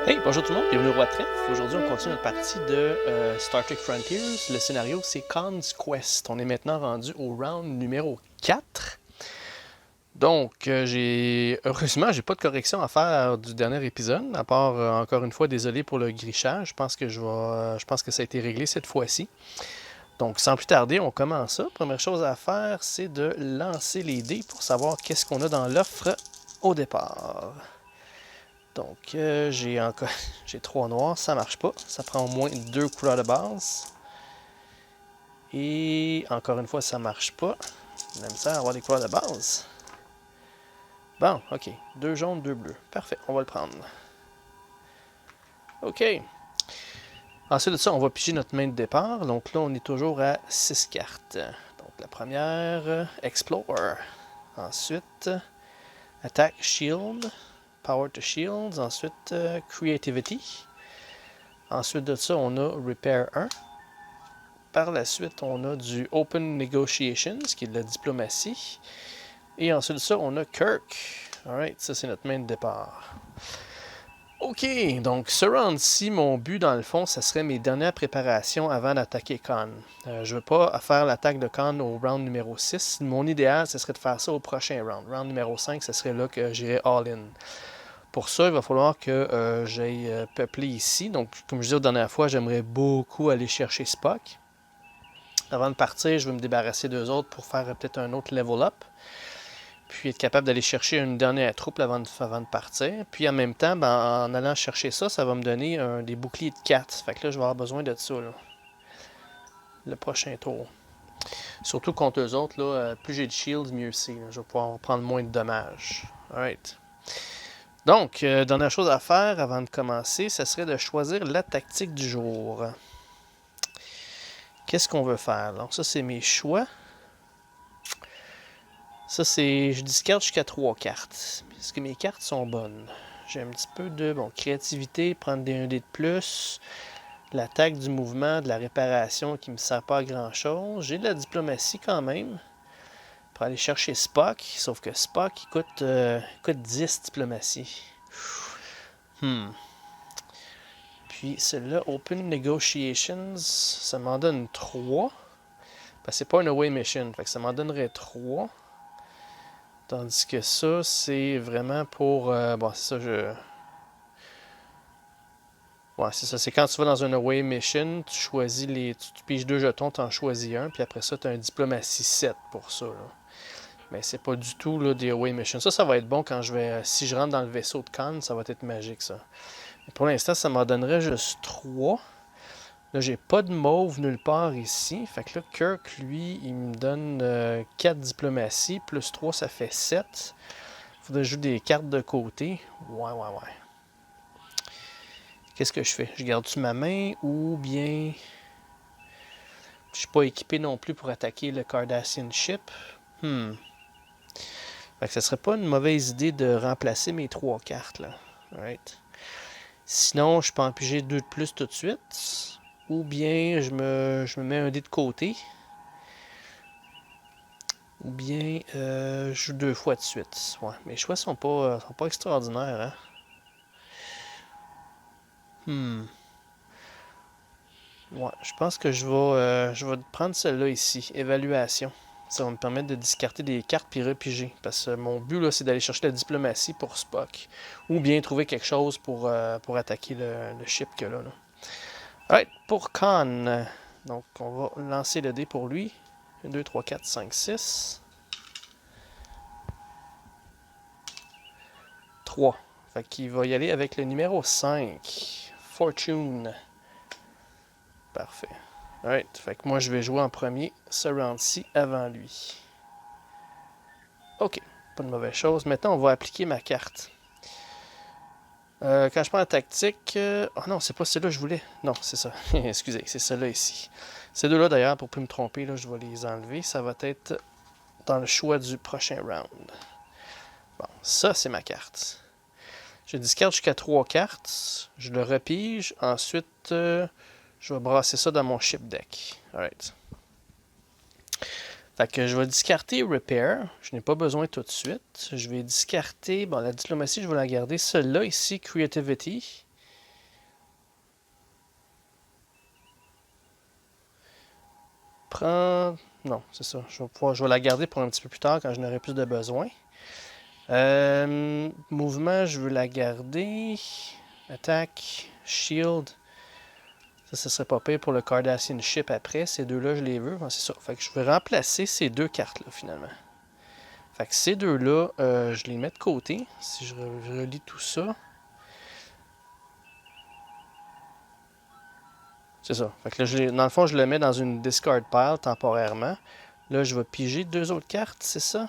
Hey, bonjour tout le monde, bienvenue au Roi Trèfle. Aujourd'hui, on continue notre partie de Star Trek Frontiers. Le scénario, c'est Khan's Quest. On est maintenant rendu au round numéro 4. Donc, heureusement, j'ai pas de correction à faire du dernier épisode, à part, encore une fois, désolé pour le grichage. Je pense que ça a été réglé cette fois-ci. Donc, sans plus tarder, on commence ça. Première chose à faire, c'est de lancer les dés pour savoir qu'est-ce qu'on a dans l'offre au départ. Donc, j'ai 3 noirs, ça marche pas. Ça prend au moins 2 couleurs de base. Et encore une fois, ça marche pas. On aime ça avoir des couleurs de base. Bon, ok. 2 jaunes, 2 bleus. Parfait, on va le prendre. Ok. Ensuite de ça, on va piger notre main de départ. Donc là, on est toujours à 6 cartes. Donc la première, Explore. Ensuite, Attack, Shield. Power to Shields. Ensuite, Creativity. Ensuite de ça, on a Repair 1. Par la suite, on a du Open Negotiations, qui est de la diplomatie. Et ensuite de ça, on a Kirk. Alright, ça c'est notre main de départ. Ok, donc ce round-ci, mon but dans le fond, ça serait mes dernières préparations avant d'attaquer Khan. Je veux pas faire l'attaque de Khan au round numéro 6. Mon idéal, ce serait de faire ça au prochain round. Round numéro 5, ce serait là que j'irai all-in. Pour ça, il va falloir que j'aille peupler ici. Donc, comme je disais la dernière fois, j'aimerais beaucoup aller chercher Spock. Avant de partir, je vais me débarrasser d'eux autres pour faire peut-être un autre level up. Puis être capable d'aller chercher une dernière troupe avant de partir. Puis en même temps, en allant chercher ça, ça va me donner des boucliers de 4. Fait que là, je vais avoir besoin de ça. Là. Le prochain tour. Surtout contre eux autres, là, plus j'ai de shields, mieux c'est. Je vais pouvoir prendre moins de dommages. Alright. Donc, dernière chose à faire avant de commencer, ça serait de choisir la tactique du jour. Qu'est-ce qu'on veut faire? Donc ça, c'est mes choix. Ça, c'est. Je discarte jusqu'à 3 cartes. Est-ce que mes cartes sont bonnes? J'ai un petit peu de créativité, prendre des 1 dé de plus, l'attaque du mouvement, de la réparation qui ne me sert pas à grand chose. J'ai de la diplomatie quand même. Pour aller chercher Spock. Sauf que Spock, il coûte 10 diplomatie. Puis celle-là, Open Negotiations, ça m'en donne 3. Parce que c'est pas une away mission. Fait que ça m'en donnerait 3. Tandis que ça, c'est vraiment pour... bon, c'est ça, ouais, c'est ça. C'est quand tu vas dans une away mission, tu choisis tu piges 2 jetons, tu en choisis un, puis après ça, tu as un diplomatie 7 pour ça. Là. Mais c'est pas du tout là, des away missions. Ça va être bon quand si je rentre dans le vaisseau de Khan, ça va être magique, ça. Mais pour l'instant, ça m'en donnerait juste 3. Là, j'ai pas de mauve nulle part ici. Fait que là, Kirk, lui, il me donne 4 diplomatie. Plus 3, ça fait 7. Faudrait jouer des cartes de côté. Ouais. Qu'est-ce que je fais? Je garde-tu ma main ou bien... Je suis pas équipé non plus pour attaquer le Cardassian Ship. Fait que ça serait pas une mauvaise idée de remplacer mes 3 cartes, là. Alright. Sinon, je peux en piger 2 de plus tout de suite. Ou bien je me mets un dé de côté. Ou bien je joue 2 fois de suite. Ouais, mes choix sont pas extraordinaires. Hein? Ouais, je pense que je vais prendre celle-là ici. Évaluation. Ça va me permettre de discarter des cartes puis repiger. Parce que mon but, là, c'est d'aller chercher la diplomatie pour Spock. Ou bien trouver quelque chose pour attaquer le ship que là. Alright, pour Khan. Donc, on va lancer le dé pour lui. 1, 2, 3, 4, 5, 6. 3. Fait qu'il va y aller avec le numéro 5. Fortune. Parfait. Alright, fait que moi je vais jouer en premier ce round-ci avant lui. Ok, pas de mauvaise chose. Maintenant, on va appliquer ma carte. Quand je prends la tactique... Oh non, c'est pas celle-là que je voulais. Non, c'est ça. Excusez, c'est celle-là ici. Ces deux-là, d'ailleurs, pour plus me tromper, là, je vais les enlever. Ça va être dans le choix du prochain round. Bon, ça, c'est ma carte. Je discarte jusqu'à 3 cartes. Je le repige. Ensuite, je vais brasser ça dans mon ship deck. Alright. Fait que je vais discarter Repair. Je n'ai pas besoin tout de suite. Je vais discarter... Bon, la diplomatie, je vais la garder. Celle-là ici, Creativity. prendre... Non, c'est ça. Je vais la garder pour un petit peu plus tard quand je n'aurai plus de besoin. Mouvement, je veux la garder. Attaque, shield. Ça serait pas pire pour le Cardassian Ship après. Ces deux-là, je les veux. C'est ça. Fait que je vais remplacer ces deux cartes-là, finalement. Fait que ces deux-là, je les mets de côté. Si je relis tout ça. C'est ça. Fait que là, dans le fond, je le mets dans une discard pile temporairement. Là, je vais piger deux autres cartes, c'est ça?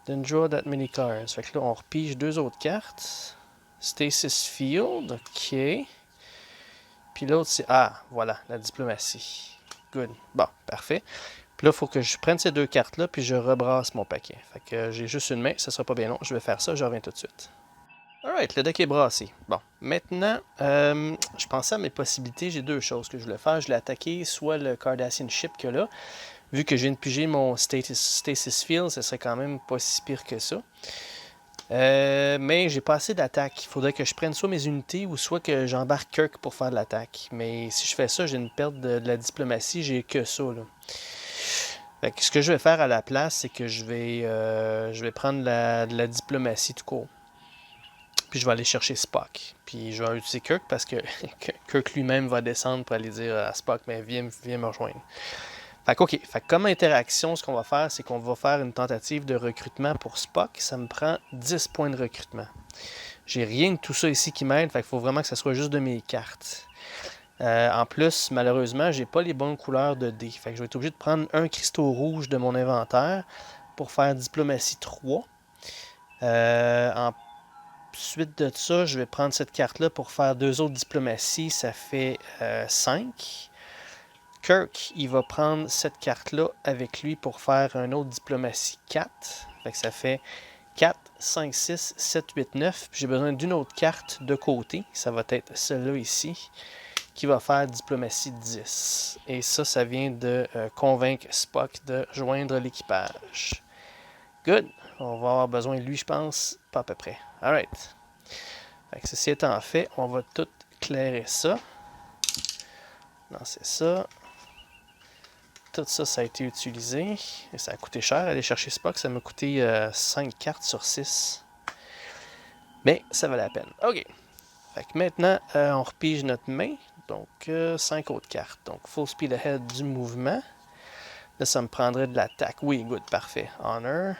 Then draw that many cards. Fait que là, on repige deux autres cartes. Stasis Field, ok. Puis l'autre, c'est... Ah, voilà, la diplomatie. Good. Bon, parfait. Puis là, il faut que je prenne ces deux cartes-là, puis je rebrasse mon paquet. Fait que j'ai juste une main, ça sera pas bien long. Je vais faire ça, je reviens tout de suite. Alright, le deck est brassé. Bon, maintenant, je pensais à mes possibilités. J'ai deux choses que je voulais faire. Je voulais attaquer soit le Cardassian Ship que là. Vu que je viens de piger mon Stasis Field, ce serait quand même pas si pire que ça. Mais j'ai pas assez d'attaque. Il faudrait que je prenne soit mes unités ou soit que j'embarque Kirk pour faire de l'attaque. Mais si je fais ça, j'ai une perte de la diplomatie. J'ai que ça, là. Fait que ce que je vais faire à la place, c'est que je vais prendre de la diplomatie tout court. Puis je vais aller chercher Spock. Puis je vais utiliser Kirk parce que Kirk lui-même va descendre pour aller dire à Spock, mais viens me rejoindre. Fait que, OK. Fait que comme interaction, ce qu'on va faire, c'est qu'on va faire une tentative de recrutement pour Spock. Ça me prend 10 points de recrutement. J'ai rien de tout ça ici qui m'aide. Fait qu'il faut vraiment que ça soit juste de mes cartes. En plus, malheureusement, j'ai pas les bonnes couleurs de dés. Fait que je vais être obligé de prendre un cristaux rouge de mon inventaire pour faire diplomatie 3. Ensuite de ça, je vais prendre cette carte-là pour faire deux autres diplomaties. Ça fait 5. Kirk, il va prendre cette carte-là avec lui pour faire un autre diplomatie 4. Fait que ça fait 4, 5, 6, 7, 8, 9. Puis j'ai besoin d'une autre carte de côté. Ça va être celle-là ici, qui va faire diplomatie 10. Et ça vient de convaincre Spock de joindre l'équipage. Good. On va avoir besoin de lui, je pense. Pas à peu près. Alright. Fait que ceci étant fait, on va tout clairer ça. Non, c'est ça. Tout ça, ça a été utilisé. Et ça a coûté cher. Aller chercher Spock, ça m'a coûté 5 cartes sur 6. Mais ça valait la peine. OK. Fait que maintenant, on repige notre main. Donc, 5 autres cartes. Donc, full speed ahead du mouvement. Là, ça me prendrait de l'attaque. Oui, good, parfait. Honor.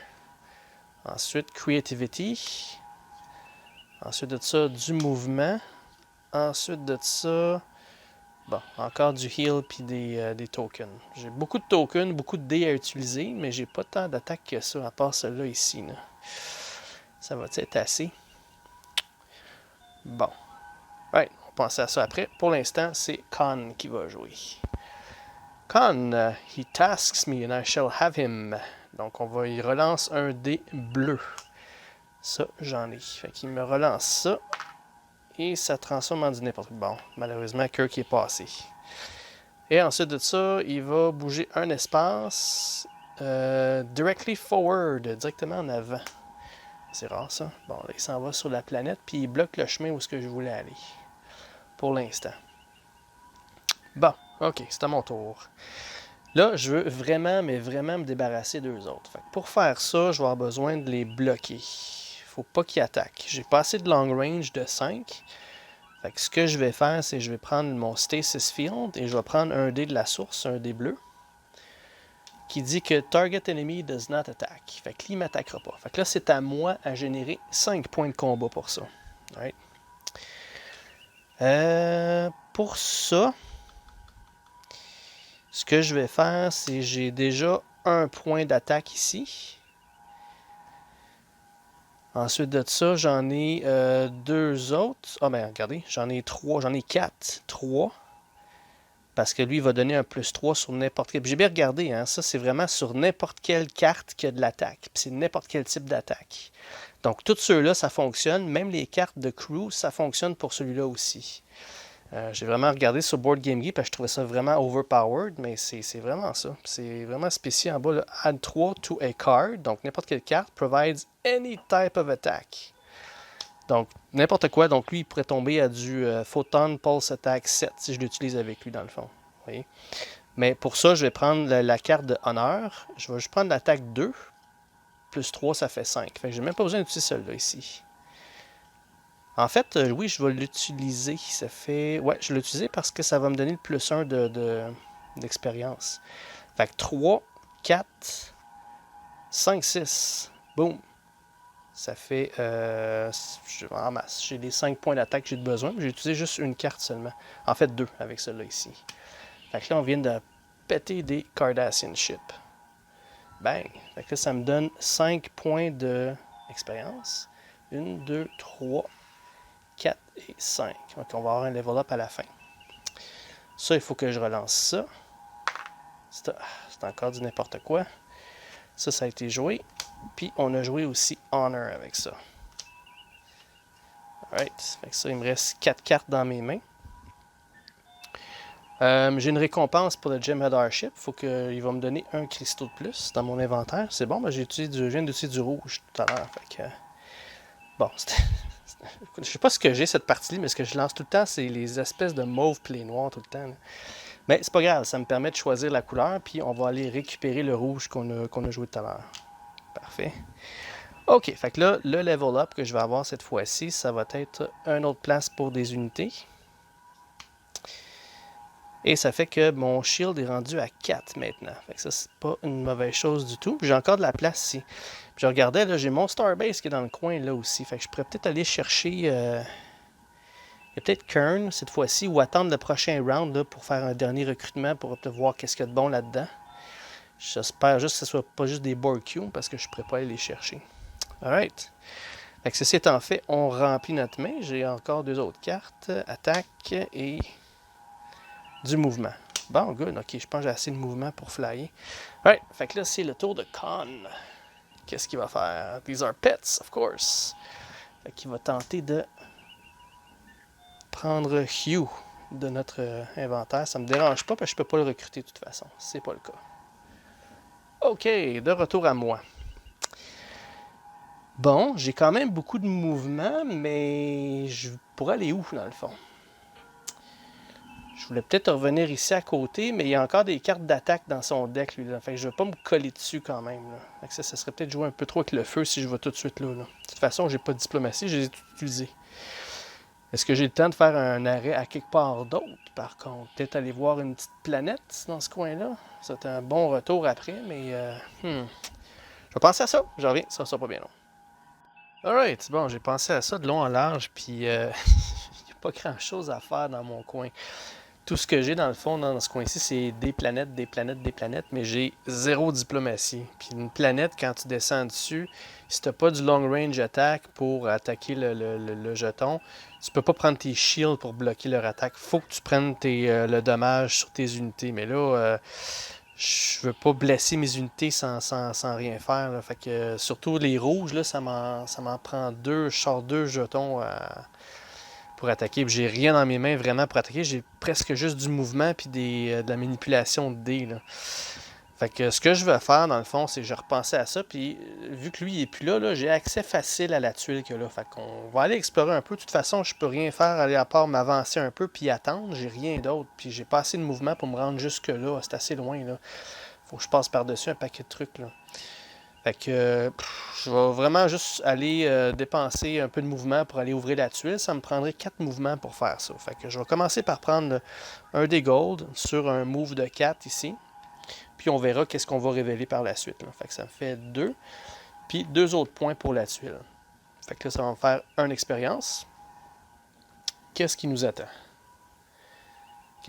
Ensuite, creativity. Ensuite de ça, du mouvement. Ensuite de ça... Bon, encore du heal puis des tokens. J'ai beaucoup de tokens, beaucoup de dés à utiliser, mais j'ai pas tant d'attaques que ça, à part celle-là ici. Là. Ça va être assez? Bon. Ouais, on va penser à ça après. Pour l'instant, c'est Khan qui va jouer. Khan, he tasks me and I shall have him. Donc, il relance un dé bleu. Ça, j'en ai. Fait qu'il me relance ça. Et ça transforme en du n'importe quoi. Bon, malheureusement, Kirk est passé. Et ensuite de ça, il va bouger un espace directly forward, directement en avant. C'est rare ça. Bon, là, il s'en va sur la planète, puis il bloque le chemin où est-ce que je voulais aller. Pour l'instant. Bon, ok, c'est à mon tour. Là, je veux vraiment, mais vraiment me débarrasser d'eux autres. Fait que pour faire ça, je vais avoir besoin de les bloquer. Faut pas qu'ils attaquent. J'ai pas assez de long range de 5. Fait que ce que je vais faire, c'est que je vais prendre mon Stasis Field et je vais prendre un dé de la source, un dé bleu, qui dit que Target Enemy does not attack. Fait que lui, il ne m'attaquera pas. Fait que là, c'est à moi à générer 5 points de combat pour ça. Right. Pour ça, ce que je vais faire, c'est que j'ai déjà un point d'attaque ici. Ensuite de ça, j'en ai deux autres. Ah ben regardez, j'en ai 3, j'en ai 4. 3. Parce que lui, il va donner un plus 3 sur n'importe quel... J'ai bien regardé, hein, ça c'est vraiment sur n'importe quelle carte qui a de l'attaque. Puis c'est n'importe quel type d'attaque. Donc tous ceux-là, ça fonctionne. Même les cartes de crew, ça fonctionne pour celui-là aussi. J'ai vraiment regardé sur Board Game Geek parce que je trouvais ça vraiment overpowered, mais c'est vraiment ça. C'est vraiment spécial en bas. Là. Add 3 to a card, donc n'importe quelle carte provides any type of attack. Donc n'importe quoi, donc lui il pourrait tomber à du Photon Pulse Attack 7 si je l'utilise avec lui dans le fond. Vous voyez? Mais pour ça, je vais prendre la carte de honneur. Je vais juste prendre l'attaque 2. Plus 3, ça fait 5. Fait que j'ai même pas besoin d'utiliser celle-là ici. En fait, oui, je vais l'utiliser. Ça fait... Ouais, je vais l'utiliser parce que ça va me donner le plus 1 d'expérience. Fait que 3, 4, 5, 6. Boum. Ça fait... en masse. J'ai les 5 points d'attaque que j'ai besoin. J'ai utilisé juste une carte seulement. En fait, 2 avec celle-là ici. Fait que là, on vient de péter des Cardassian Ships. Bang! Fait que là, ça me donne 5 points d'expérience. 1, 2, 3, 4 et 5. Donc, on va avoir un level up à la fin. Ça, il faut que je relance ça. C'est encore du n'importe quoi. Ça a été joué. Puis, on a joué aussi Honor avec ça. Alright. Fait que ça, il me reste 4 cartes dans mes mains. J'ai une récompense pour le Gem Headership. Il va me donner un cristaux de plus dans mon inventaire. C'est bon, je viens d'utiliser du rouge tout à l'heure. Fait que, bon, je sais pas ce que j'ai cette partie-là, mais ce que je lance tout le temps, c'est les espèces de mauve play noir tout le temps. Là. Mais c'est pas grave, ça me permet de choisir la couleur, puis on va aller récupérer le rouge qu'on a joué tout à l'heure. Parfait. Ok, fait que là, le level up que je vais avoir cette fois-ci, ça va être une autre place pour des unités. Et ça fait que mon shield est rendu à 4 maintenant. Fait que ça, c'est pas une mauvaise chose du tout. J'ai encore de la place ici. Puis je regardais, là, j'ai mon Starbase qui est dans le coin là aussi. Fait que je pourrais peut-être aller chercher... Il y a peut-être Kern cette fois-ci, ou attendre le prochain round là, pour faire un dernier recrutement pour peut-être voir qu'est-ce qu'il y a de bon là-dedans. J'espère juste que ce soit pas juste des Borg Cubes parce que je pourrais pas aller les chercher. Alright. Fait que ceci étant fait, on remplit notre main. J'ai encore 2 autres cartes. Attaque et... du mouvement. Bon, good. Ok, je pense que j'ai assez de mouvement pour flyer. Alright, fait que là, c'est le tour de Khan. Qu'est-ce qu'il va faire? These are pets, of course. Fait qu'il va tenter de prendre Hugh de notre inventaire. Ça me dérange pas parce que je peux pas le recruter de toute façon. C'est pas le cas. Ok, de retour à moi. Bon, j'ai quand même beaucoup de mouvement, mais je pourrais aller où dans le fond? Je voulais peut-être revenir ici à côté, mais il y a encore des cartes d'attaque dans son deck, lui. Là. Fait que je ne vais pas me coller dessus quand même. Là. Fait que ça serait peut-être jouer un peu trop avec le feu si je vais tout de suite là. De toute façon, j'ai pas de diplomatie, je les ai tout utilisés. Est-ce que j'ai le temps de faire un arrêt à quelque part d'autre, par contre? Peut-être aller voir une petite planète dans ce coin-là. C'est un bon retour après, mais... Je vais penser à ça. J'en reviens, ça sera pas bien long. Alright, bon, j'ai pensé à ça de long en large, puis il n'y a pas grand-chose à faire dans mon coin. Tout ce que j'ai dans le fond, dans ce coin-ci, c'est des planètes, mais j'ai 0 diplomatie. Puis une planète, quand tu descends dessus, si tu n'as pas du long range attack pour attaquer le jeton, tu peux pas prendre tes shields pour bloquer leur attaque. Faut que tu prennes le dommage sur tes unités. Mais là, je veux pas blesser mes unités sans rien faire. Là. Fait que surtout les rouges, là, ça m'en prend 2. Je sors 2 jetons pour attaquer. J'ai rien dans mes mains vraiment pour attaquer. J'ai presque juste du mouvement puis de la manipulation de dés. Là. Fait que ce que je vais faire dans le fond, c'est que je repensais à ça. Puis vu que lui il est plus là, j'ai accès facile à la tuile qu'il y a là. Fait qu'on va aller explorer un peu. De toute façon, je peux rien faire à part m'avancer un peu puis attendre. J'ai rien d'autre. Puis j'ai pas assez de mouvement pour me rendre jusque là. C'est assez loin là. Faut que je passe par-dessus un paquet de trucs là. Fait que je vais vraiment juste aller dépenser un peu de mouvement pour aller ouvrir la tuile. Ça me prendrait 4 mouvements pour faire ça. Fait que je vais commencer par prendre un des gold sur un move de 4 ici. Puis on verra qu'est-ce qu'on va révéler par la suite. Là. Fait que ça me fait 2. Puis 2 autres points pour la tuile. Fait que là, ça va me faire une expérience. Qu'est-ce qui nous attend?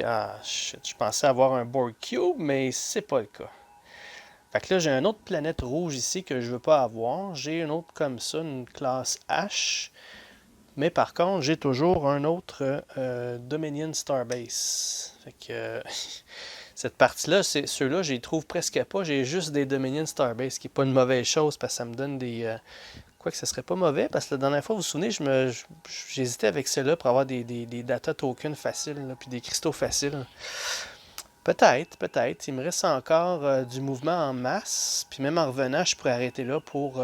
Ah, shit. Je pensais avoir un Borg Cube, mais c'est pas le cas. Fait que là, j'ai une autre planète rouge ici que je veux pas avoir. J'ai une autre comme ça, une classe H. Mais par contre, j'ai toujours un autre Dominion Starbase. Fait que cette partie-là, ceux-là, je les trouve presque pas. J'ai juste des Dominion Starbase, qui n'est pas une mauvaise chose parce que ça me donne des... Quoique ça serait pas mauvais, parce que la dernière fois, vous vous souvenez, j'hésitais avec ceux-là pour avoir des data tokens faciles, là, puis des cristaux faciles. Peut-être. Il me reste encore du mouvement en masse. Puis même en revenant, je pourrais arrêter là pour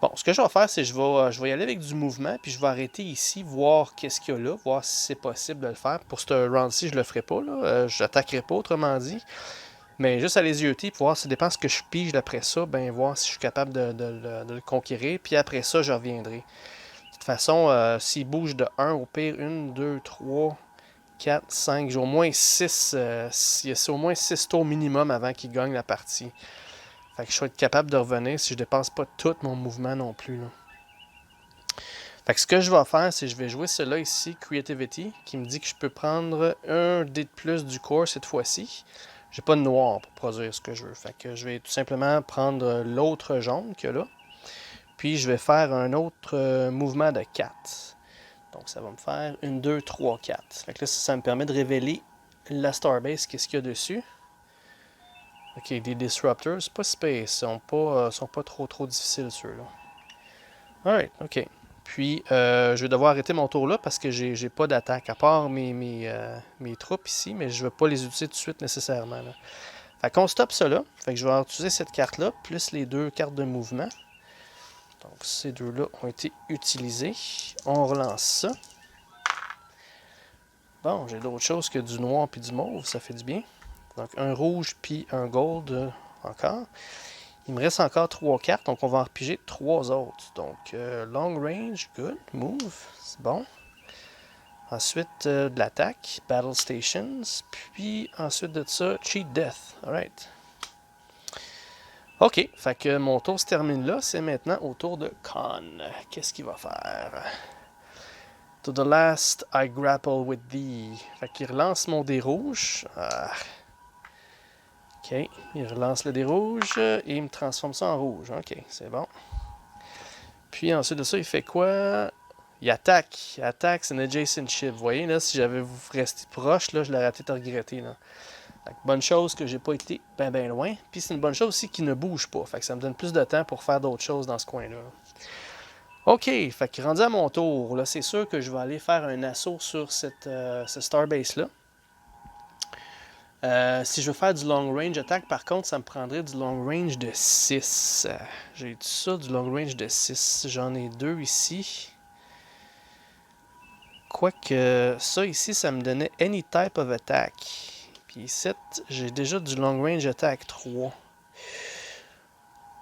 Bon, ce que je vais faire, c'est que je vais y aller avec du mouvement, puis je vais arrêter ici, voir qu'est-ce qu'il y a là, voir si c'est possible de le faire. Pour ce round-ci, je le ferai pas, là. Je n'attaquerai pas, autrement dit. Mais juste à les yeuter, pour voir si ça dépend ce que je pige après ça, ben voir si je suis capable de le conquérir. Puis après ça, je reviendrai. De toute façon, s'il bouge de 1, au pire, 1, 2, 3, 4, 5, j'ai au moins 6. C'est au moins 6 tours minimum avant qu'il gagne la partie. Fait que je vais être capable de revenir si je dépense pas tout mon mouvement non plus, là. Fait que ce que je vais faire, c'est que je vais jouer cela ici, Creativity, qui me dit que je peux prendre un dé de plus du corps cette fois-ci. J'ai pas de noir pour produire ce que je veux. Fait que je vais tout simplement prendre l'autre jaune qu'il y a là. Puis je vais faire un autre mouvement de 4. Donc ça va me faire 1, 2, 3, 4. Fait que là, ça me permet de révéler la Starbase, qu'est-ce qu'il y a dessus. Ok, des Disruptors, pas space, sont pas trop difficiles ceux-là. Alright, ok. Puis, je vais devoir arrêter mon tour là parce que j'ai pas d'attaque, à part mes troupes ici, mais je ne vais pas les utiliser tout de suite nécessairement, là. Fait qu'on stoppe ça là. Fait que je vais utiliser cette carte-là, plus les 2 cartes de mouvement. Donc, ces deux-là ont été utilisés. On relance ça. Bon, j'ai d'autres choses que du noir puis du mauve, ça fait du bien. Donc, un rouge puis un gold encore. Il me reste encore 3 cartes, donc on va en repiger 3 autres. Donc, long range, good, move, c'est bon. Ensuite, de l'attaque, battle stations, puis ensuite de ça, cheat death, alright. Ok, fait que mon tour se termine là, c'est maintenant au tour de Khan. Qu'est-ce qu'il va faire? To the last, I grapple with thee. Fait qu'il relance mon dé rouge. Ok, il relance le dé rouge et il me transforme ça en rouge. Ok, c'est bon. Puis ensuite de ça, il fait quoi? Il attaque. Il attaque, c'est un adjacent ship. Vous voyez, là, si j'avais resté proche, là, je l'aurais peut-être regretté. Là. Fait que bonne chose que j'ai pas été ben loin. Puis c'est une bonne chose aussi qu'il ne bouge pas. Fait que ça me donne plus de temps pour faire d'autres choses dans ce coin-là. Ok, fait que rendu à mon tour, là, c'est sûr que je vais aller faire un assaut sur ce Starbase-là. Si je veux faire du long range attack, par contre, ça me prendrait du long range de 6. J'ai tout ça, du long range de 6. J'en ai 2 ici. Quoique, ça ici, ça me donnait any type of attack. Puis ici, j'ai déjà du long range attack 3.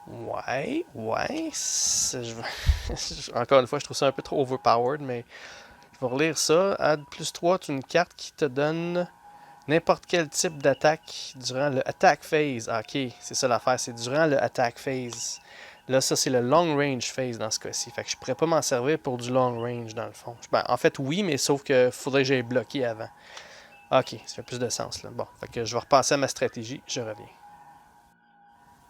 Ouais. Encore une fois, je trouve ça un peu trop overpowered, mais je vais relire ça. Add plus 3, c'est une carte qui te donne n'importe quel type d'attaque durant le attack phase. Ah, ok, c'est ça l'affaire, c'est durant le attack phase. Là, ça, c'est le long range phase dans ce cas-ci. Fait que je pourrais pas m'en servir pour du long range, dans le fond. Ben, en fait, oui, mais sauf que faudrait que j'aille bloqué avant. Ok, ça fait plus de sens, là. Bon, fait que je vais repasser à ma stratégie, je reviens.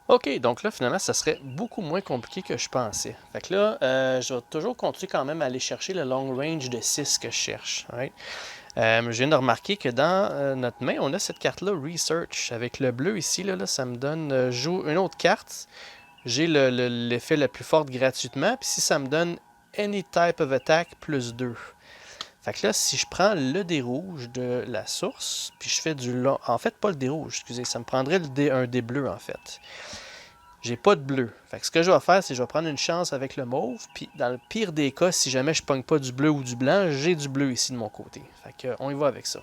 Ok, donc là, finalement, ça serait beaucoup moins compliqué que je pensais. Fait que là, je vais toujours continuer quand même à aller chercher le long range de 6 que je cherche. Right? Je viens de remarquer que dans notre main, on a cette carte-là, Research. Avec le bleu ici, là, ça me donne, joue une autre carte. J'ai l'effet le plus fort gratuitement. Puis si ça me donne Any Type of Attack plus 2. Fait que là, si je prends le dé rouge de la source, puis je fais du long... En fait, pas le dé rouge, excusez. Ça me prendrait un dé bleu, en fait. J'ai pas de bleu. Fait que ce que je vais faire, c'est que je vais prendre une chance avec le mauve. Puis dans le pire des cas, si jamais je pogne pas du bleu ou du blanc, j'ai du bleu ici de mon côté. Fait que on y va avec ça.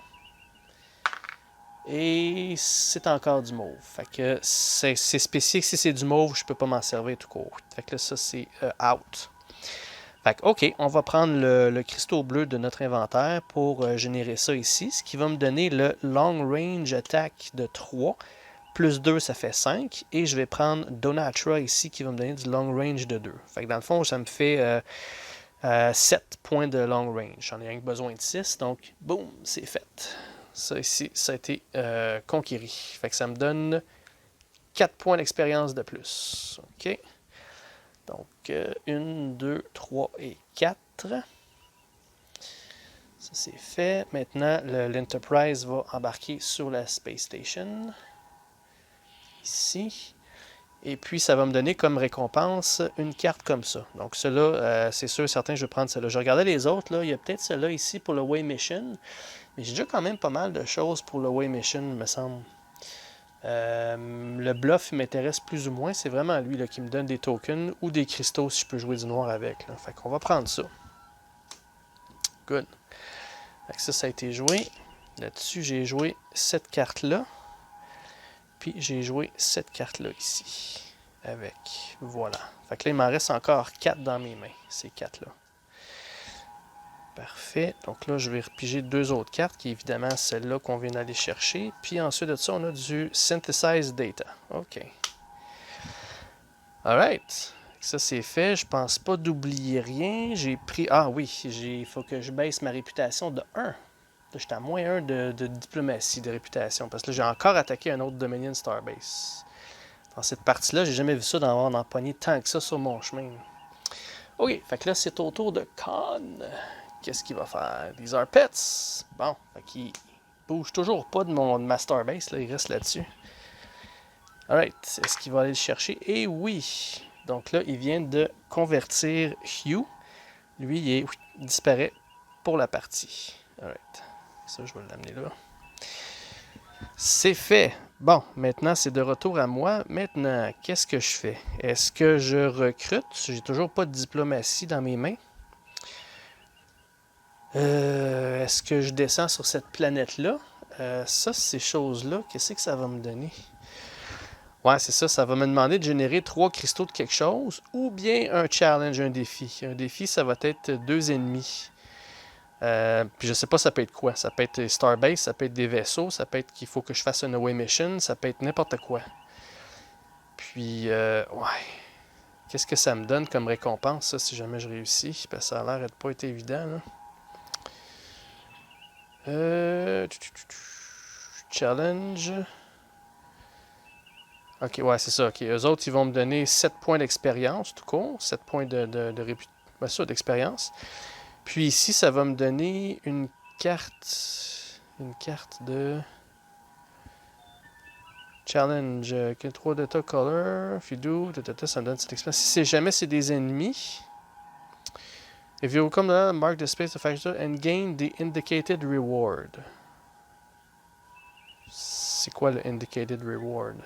Et c'est encore du mauve. Fait que c'est spécifique. Si c'est du mauve, je peux pas m'en servir tout court. Fait que là, ça, c'est out. Fait que, ok, on va prendre le cristaux bleu de notre inventaire pour générer ça ici. Ce qui va me donner le long range attack de 3. Plus 2, ça fait 5. Et je vais prendre Donatra ici qui va me donner du long range de 2. Fait que dans le fond, ça me fait 7 points de long range. J'en ai rien que besoin de 6. Donc, boum, c'est fait. Ça ici, ça a été conquéri. Fait que ça me donne 4 points d'expérience de plus. OK. Donc, 1, 2, 3 et 4. Ça, c'est fait. Maintenant, l'Enterprise va embarquer sur la Space Station. Ici. Et puis, ça va me donner comme récompense une carte comme ça. Donc, cela, c'est sûr, certain, je vais prendre celle-là. Je regardais les autres, là. Il y a peut-être celle-là ici pour le Way Mission. Mais j'ai déjà quand même pas mal de choses pour le Way Mission, me semble. Le bluff m'intéresse plus ou moins. C'est vraiment lui là, qui me donne des tokens ou des cristaux si je peux jouer du noir avec. Là. Fait qu'on va prendre ça. Good. Fait que ça a été joué. Là-dessus, j'ai joué cette carte-là. Puis j'ai joué cette carte-là ici. Avec. Voilà. Fait que là, il m'en reste encore 4 dans mes mains. Ces 4-là. Parfait. Donc là, je vais repiger 2 autres cartes, qui est évidemment celle-là qu'on vient d'aller chercher. Puis ensuite de ça, on a du Synthesize Data. OK. Alright. Ça, c'est fait. Je pense pas d'oublier rien. J'ai pris... Ah oui, il faut que je baisse ma réputation de 1. J'étais à moins 1 de diplomatie, de réputation. Parce que là, j'ai encore attaqué un autre Dominion Starbase. Dans cette partie-là, j'ai jamais vu ça d'avoir empoigné tant que ça sur mon chemin. OK. Fait que là, c'est au tour de Khan. Qu'est-ce qu'il va faire? These are pets. Bon, fait qu'il bouge toujours pas de ma Starbase, là, il reste là-dessus. Alright, est-ce qu'il va aller le chercher? Et oui! Donc là, il vient de convertir Hugh. Lui, il disparaît pour la partie. Alright, ça, je vais l'amener là. C'est fait. Bon, maintenant, c'est de retour à moi. Maintenant, qu'est-ce que je fais? Est-ce que je recrute? J'ai toujours pas de diplomatie dans mes mains. Est-ce que je descends sur cette planète-là? Ça, ces choses-là, qu'est-ce que ça va me donner? Ouais, c'est ça. Ça va me demander de générer 3 cristaux de quelque chose ou bien un challenge, un défi. Un défi, ça va être 2 ennemis. Puis je sais pas ça peut être quoi. Ça peut être Starbase, ça peut être des vaisseaux, ça peut être qu'il faut que je fasse une away mission, ça peut être n'importe quoi. Puis, ouais. Qu'est-ce que ça me donne comme récompense, ça, si jamais je réussis? Parce que ça a l'air de pas être évident, là. Challenge. Ok, ouais, c'est ça. Ok, eux autres, ils vont me donner 7 points d'expérience, tout court. 7 points d'expérience. Puis ici, ça va me donner une carte. Une carte de. Challenge. 3 data color. If you do, ça me donne cette expérience. Si jamais c'est des ennemis. If you come down, mark the space of factor and gain the indicated reward. C'est quoi le indicated reward?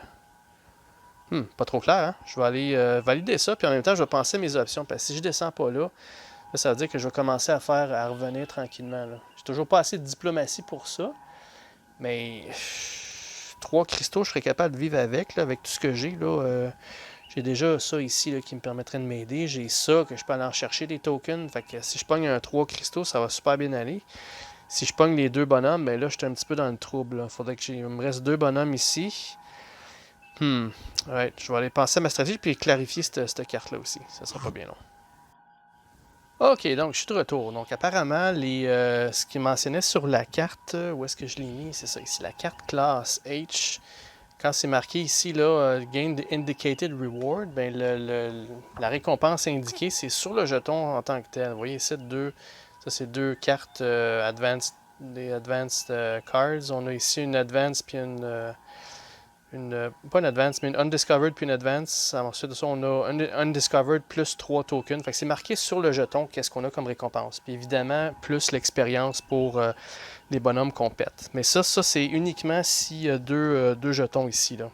Pas trop clair, hein? Je vais aller valider ça, puis en même temps, je vais penser à mes options. Parce que si je descends pas là, ça veut dire que je vais commencer à revenir tranquillement. J'ai toujours pas assez de diplomatie pour ça. Mais 3 cristaux, je serais capable de vivre avec, là, avec tout ce que j'ai. J'ai déjà ça ici là, qui me permettrait de m'aider. J'ai ça que je peux aller en chercher des tokens. Fait que si je pogne un 3 cristaux, ça va super bien aller. Si je pogne les 2 bonhommes, ben là, je suis un petit peu dans le trouble. Il faudrait que il me reste 2 bonhommes ici. Ouais, je vais aller penser à ma stratégie puis clarifier cette carte-là aussi. Ça sera pas bien long. Ok, donc je suis de retour. Donc apparemment, ce qui mentionnait sur la carte, où est-ce que je l'ai mis? C'est ça ici, la carte classe H. Quand c'est marqué ici, là, Gain the Indicated Reward, ben la récompense indiquée, c'est sur le jeton en tant que tel. Vous voyez ici, ça c'est 2 cartes Advanced, des Advanced Cards. On a ici une Advanced puis pas une Advanced, mais une Undiscovered puis une Advanced. Ensuite de ça, on a un Undiscovered plus 3 tokens. Fait que c'est marqué sur le jeton qu'est-ce qu'on a comme récompense. Puis évidemment, plus l'expérience pour les bonhommes qu'on pète. Mais ça c'est uniquement s'il y a 2 jetons ici. Là.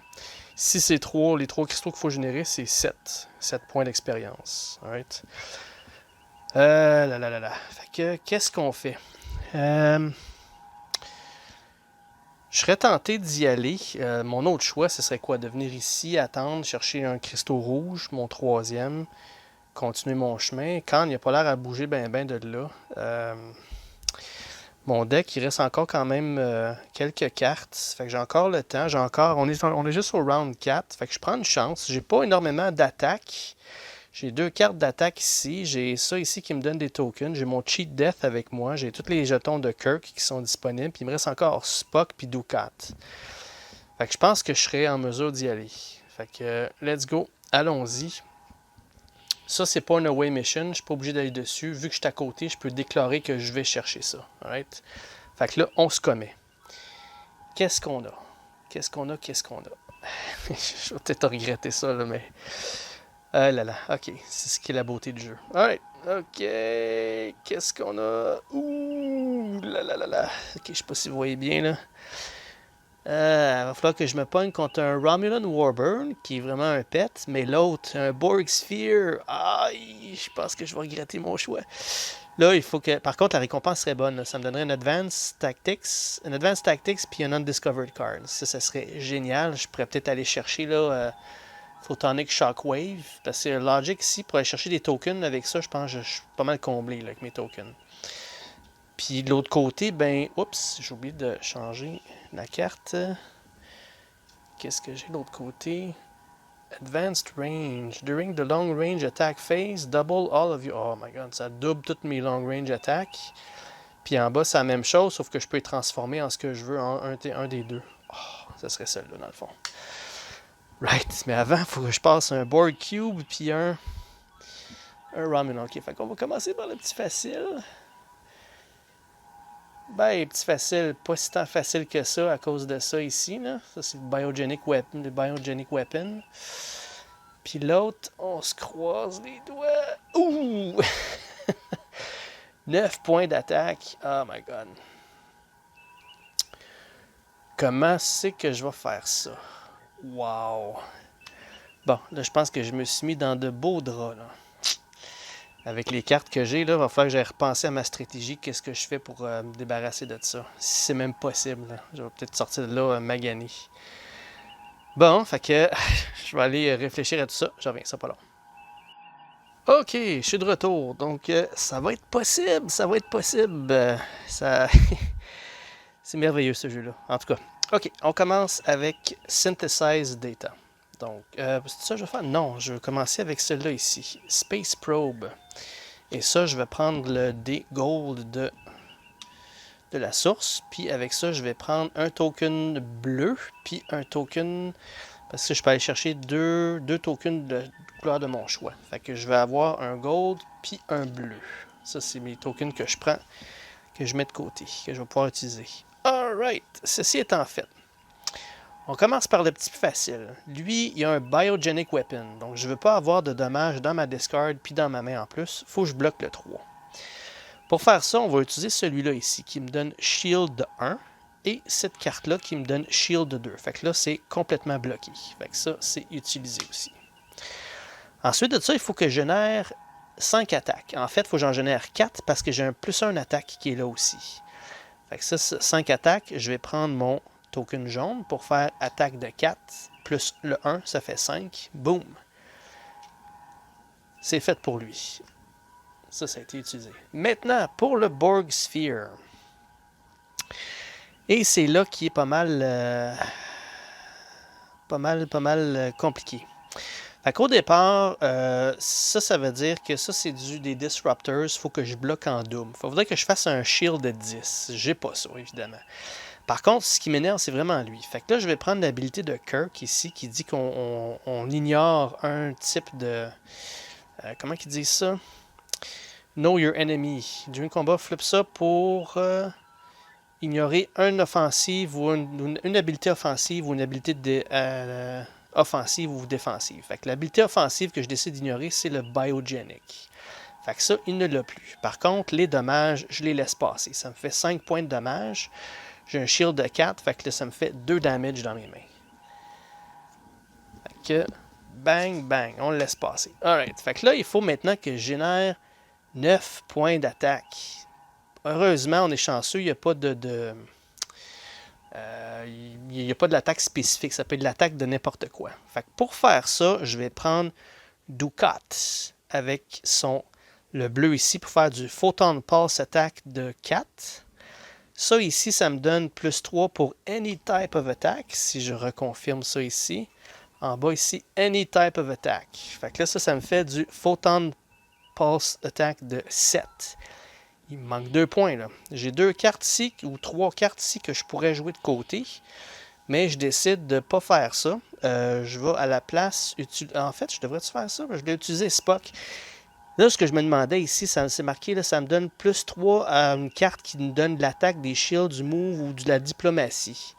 Si c'est les 3 cristaux qu'il faut générer, c'est 7. 7 points d'expérience. Alright. Fait que, qu'est-ce qu'on fait? Je serais tenté d'y aller. Mon autre choix, ce serait quoi? De venir ici, attendre, chercher un cristaux rouge, mon 3e, continuer mon chemin. Quand il n'a pas l'air à bouger ben de là. Mon deck, il reste encore quand même quelques cartes. Fait que j'ai encore le temps. On est juste au round 4. Fait que je prends une chance. J'ai pas énormément d'attaques. J'ai 2 cartes d'attaque ici. J'ai ça ici qui me donne des tokens. J'ai mon Cheat Death avec moi. J'ai tous les jetons de Kirk qui sont disponibles. Puis il me reste encore Spock puis Ducat. Fait que je pense que je serai en mesure d'y aller. Fait que let's go. Allons-y. Ça, c'est pas une away mission. Je suis pas obligé d'aller dessus. Vu que je suis à côté, je peux déclarer que je vais chercher ça. Alright? Fait que là, on se commet. Qu'est-ce qu'on a? Qu'est-ce qu'on a? Je vais peut-être regretter ça, là, mais... Ah là là, ok, c'est ce qui est la beauté du jeu. Alright, ok, qu'est-ce qu'on a? Ouh, là. Ok, je sais pas si vous voyez bien, là. Va falloir que je me pogne contre un Romulan Warburn, qui est vraiment un pet, mais l'autre, un Borg Sphere. Aïe, je pense que je vais regretter mon choix. Là, il faut que. Par contre, la récompense serait bonne. Là. Ça me donnerait un Advanced Tactics, puis un Undiscovered Card. Ça serait génial. Je pourrais peut-être aller chercher là, Photonic Shockwave. Parce que Logic ici, pour aller chercher des tokens avec ça, je pense que je suis pas mal comblé là, avec mes tokens. Puis de l'autre côté, ben, oups, j'ai oublié de changer la carte. Qu'est-ce que j'ai de l'autre côté? Advanced range. During the long range attack phase, double all of you. Oh my god, ça double toutes mes long range attacks. Puis en bas, c'est la même chose, sauf que je peux les transformer en ce que je veux, en un des deux. Oh, ça serait celle-là, dans le fond. Right, mais avant, il faut que je passe un Borg Cube, puis un Romulan. Ok, fait qu'on va commencer par le petit facile. Ben, petit facile, pas si tant facile que ça à cause de ça ici. Là. Ça, c'est le Biogenic Weapon. Puis l'autre, on se croise les doigts. Ouh! 9 points d'attaque. Oh my god. Comment c'est que je vais faire ça? Wow! Bon, là, je pense que je me suis mis dans de beaux draps, là. Avec les cartes que j'ai, là, il va falloir que j'aille repenser à ma stratégie. Qu'est-ce que je fais pour me débarrasser de ça? Si c'est même possible, là. Je vais peut-être sortir de là magané. Bon, fait que je vais aller réfléchir à tout ça. Je reviens, ça pas long. Ok, je suis de retour. Donc, ça va être possible. Ça va être possible. Ça... c'est merveilleux, ce jeu-là. En tout cas, ok, on commence avec Synthesize Data. Donc, c'est ça que je vais faire? Non, je vais commencer avec celui-là ici. Space Probe. Et ça, je vais prendre le D Gold de la source. Puis avec ça, je vais prendre un token bleu. Puis un token... Parce que je peux aller chercher deux tokens de couleur de mon choix. Fait que je vais avoir un Gold puis un bleu. Ça, c'est mes tokens que je prends, que je mets de côté, que je vais pouvoir utiliser. Alright, ceci étant fait. On commence par le petit facile. Lui, il a un Biogenic Weapon. Donc, je ne veux pas avoir de dommages dans ma discard puis dans ma main en plus. Il faut que je bloque le 3. Pour faire ça, on va utiliser celui-là ici qui me donne Shield de 1 et cette carte-là qui me donne Shield de 2. Fait que là, c'est complètement bloqué. Fait que ça, c'est utilisé aussi. Ensuite de ça, il faut que je génère 5 attaques. En fait, il faut que j'en génère 4 parce que j'ai un +1 attaque qui est là aussi. Fait que ça, 5 attaques, je vais prendre mon token jaune pour faire attaque de 4, plus le 1, ça fait 5. Boom! C'est fait pour lui. Ça a été utilisé. Maintenant, pour le Borg Sphere. Et c'est là qui est pas mal compliqué. Fait qu'au départ, ça veut dire que ça, c'est des Disruptors. Il faut que je bloque en double. Il faudrait que je fasse un shield de 10. J'ai pas ça, évidemment. Par contre, ce qui m'énerve, c'est vraiment lui. Fait que là, je vais prendre l'habilité de Kirk ici, qui dit qu'on ignore un type de... comment ils disent ça? Know your enemy. During combat, flip ça pour ignorer une offensive ou une habilité offensive ou une habilité offensive ou défensive. Fait que l'habilité offensive que je décide d'ignorer, c'est le Biogenic. Fait que ça, il ne l'a plus. Par contre, les dommages, je les laisse passer. Ça me fait 5 points de dommages. J'ai un shield de 4, fait que là, ça me fait 2 damage dans mes mains. Fait que, bang, bang, on le laisse passer. Alright, fait que là, il faut maintenant que je génère 9 points d'attaque. Heureusement, on est chanceux, il n'y a pas il n'y a pas de l'attaque spécifique, ça peut être de l'attaque de n'importe quoi. Fait que pour faire ça, je vais prendre Ducat avec le bleu ici pour faire du Photon Pulse Attack de 4. Ça ici, ça me donne +3 pour Any Type of Attack. Si je reconfirme ça ici. En bas ici, Any Type of Attack. Fait que là, ça me fait du Photon Pulse Attack de 7. Il me manque 2 points là. J'ai 2 cartes ici, ou 3 cartes ici que je pourrais jouer de côté. Mais je décide de ne pas faire ça. Je vais à la place... En fait, je devrais-tu faire ça? Je l'ai utilisé Spock. Là, ce que je me demandais ici, c'est marqué, là, ça me donne +3 à une carte qui me donne de l'attaque, des shields, du move ou de la diplomatie.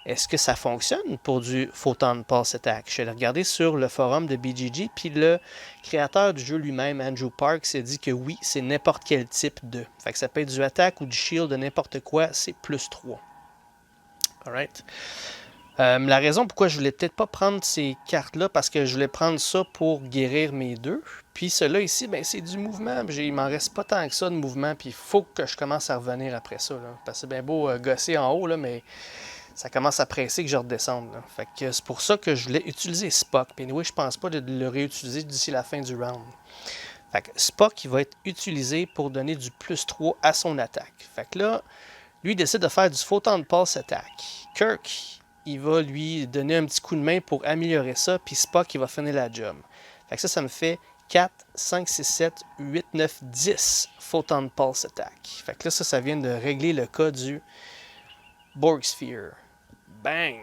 Est-ce que ça fonctionne pour du Photon Pulse Attack? Je suis allé regarder sur le forum de BGG, puis le créateur du jeu lui-même, Andrew Park, s'est dit que oui, c'est n'importe quel type de. Fait que ça peut être du attaque ou du shield de n'importe quoi, c'est +3. Alright. La raison pourquoi je voulais peut-être pas prendre ces cartes-là, parce que je voulais prendre ça pour guérir mes deux. Puis ceux-là ici, ben, c'est du mouvement. Il m'en reste pas tant que ça de mouvement. Puis il faut que je commence à revenir après ça. Là. Parce que c'est bien beau gosser en haut, là, mais ça commence à presser que je redescende. Là. Fait que c'est pour ça que je voulais utiliser Spock. Puis oui, je pense pas de le réutiliser d'ici la fin du round. Fait que Spock, il va être utilisé pour donner du +3 à son attaque. Fait que là, lui, il décide de faire du Photon Pulse Attack. Kirk, il va lui donner un petit coup de main pour améliorer ça, puis Spock, il va finir la job. Fait que ça me fait 4, 5, 6, 7, 8, 9, 10 Photon Pulse Attack. Fait que là, ça vient de régler le cas du Borg Sphere. Bang!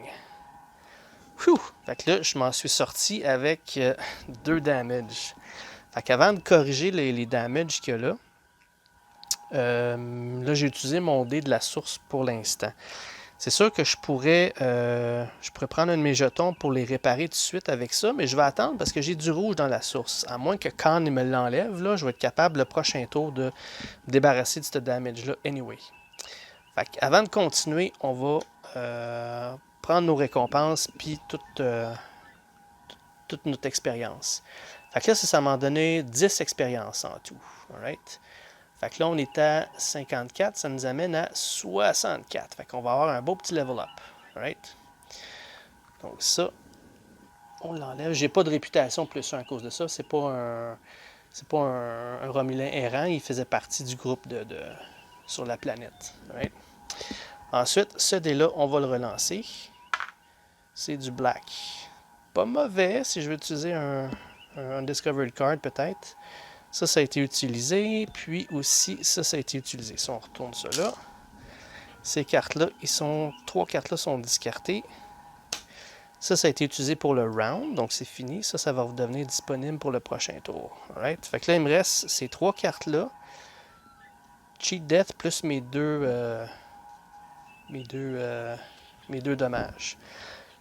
Whew! Fait que là, je m'en suis sorti avec 2 damage. Fait qu'avant de corriger les damages qu'il y a là, là, j'ai utilisé mon dé de la source pour l'instant. C'est sûr que je pourrais prendre un de mes jetons pour les réparer tout de suite avec ça, mais je vais attendre parce que j'ai du rouge dans la source. À moins que Khan me l'enlève, là, je vais être capable le prochain tour de me débarrasser de ce damage-là anyway. Fait avant de continuer, on va prendre nos récompenses puis toute notre expérience. Fait que là, ça m'a donné 10 expériences en tout. Alright? Fait que là, on est à 54, ça nous amène à 64. Fait qu'on va avoir un beau petit level up. Alright? Donc ça, on l'enlève. J'ai pas de réputation +1 à cause de ça. C'est pas un Romulin errant. Il faisait partie du groupe sur la planète. Alright? Ensuite, ce dé-là, on va le relancer. C'est du black. Pas mauvais si je veux utiliser un Undiscovered Card peut-être. Ça a été utilisé. Puis aussi, ça a été utilisé. Si on retourne ça là. Ces cartes-là, 3 cartes-là sont discartées. Ça a été utilisé pour le round, donc c'est fini. Ça va devenir disponible pour le prochain tour. Alright? Fait que là, il me reste ces 3 cartes-là. Cheat Death plus mes deux dommages.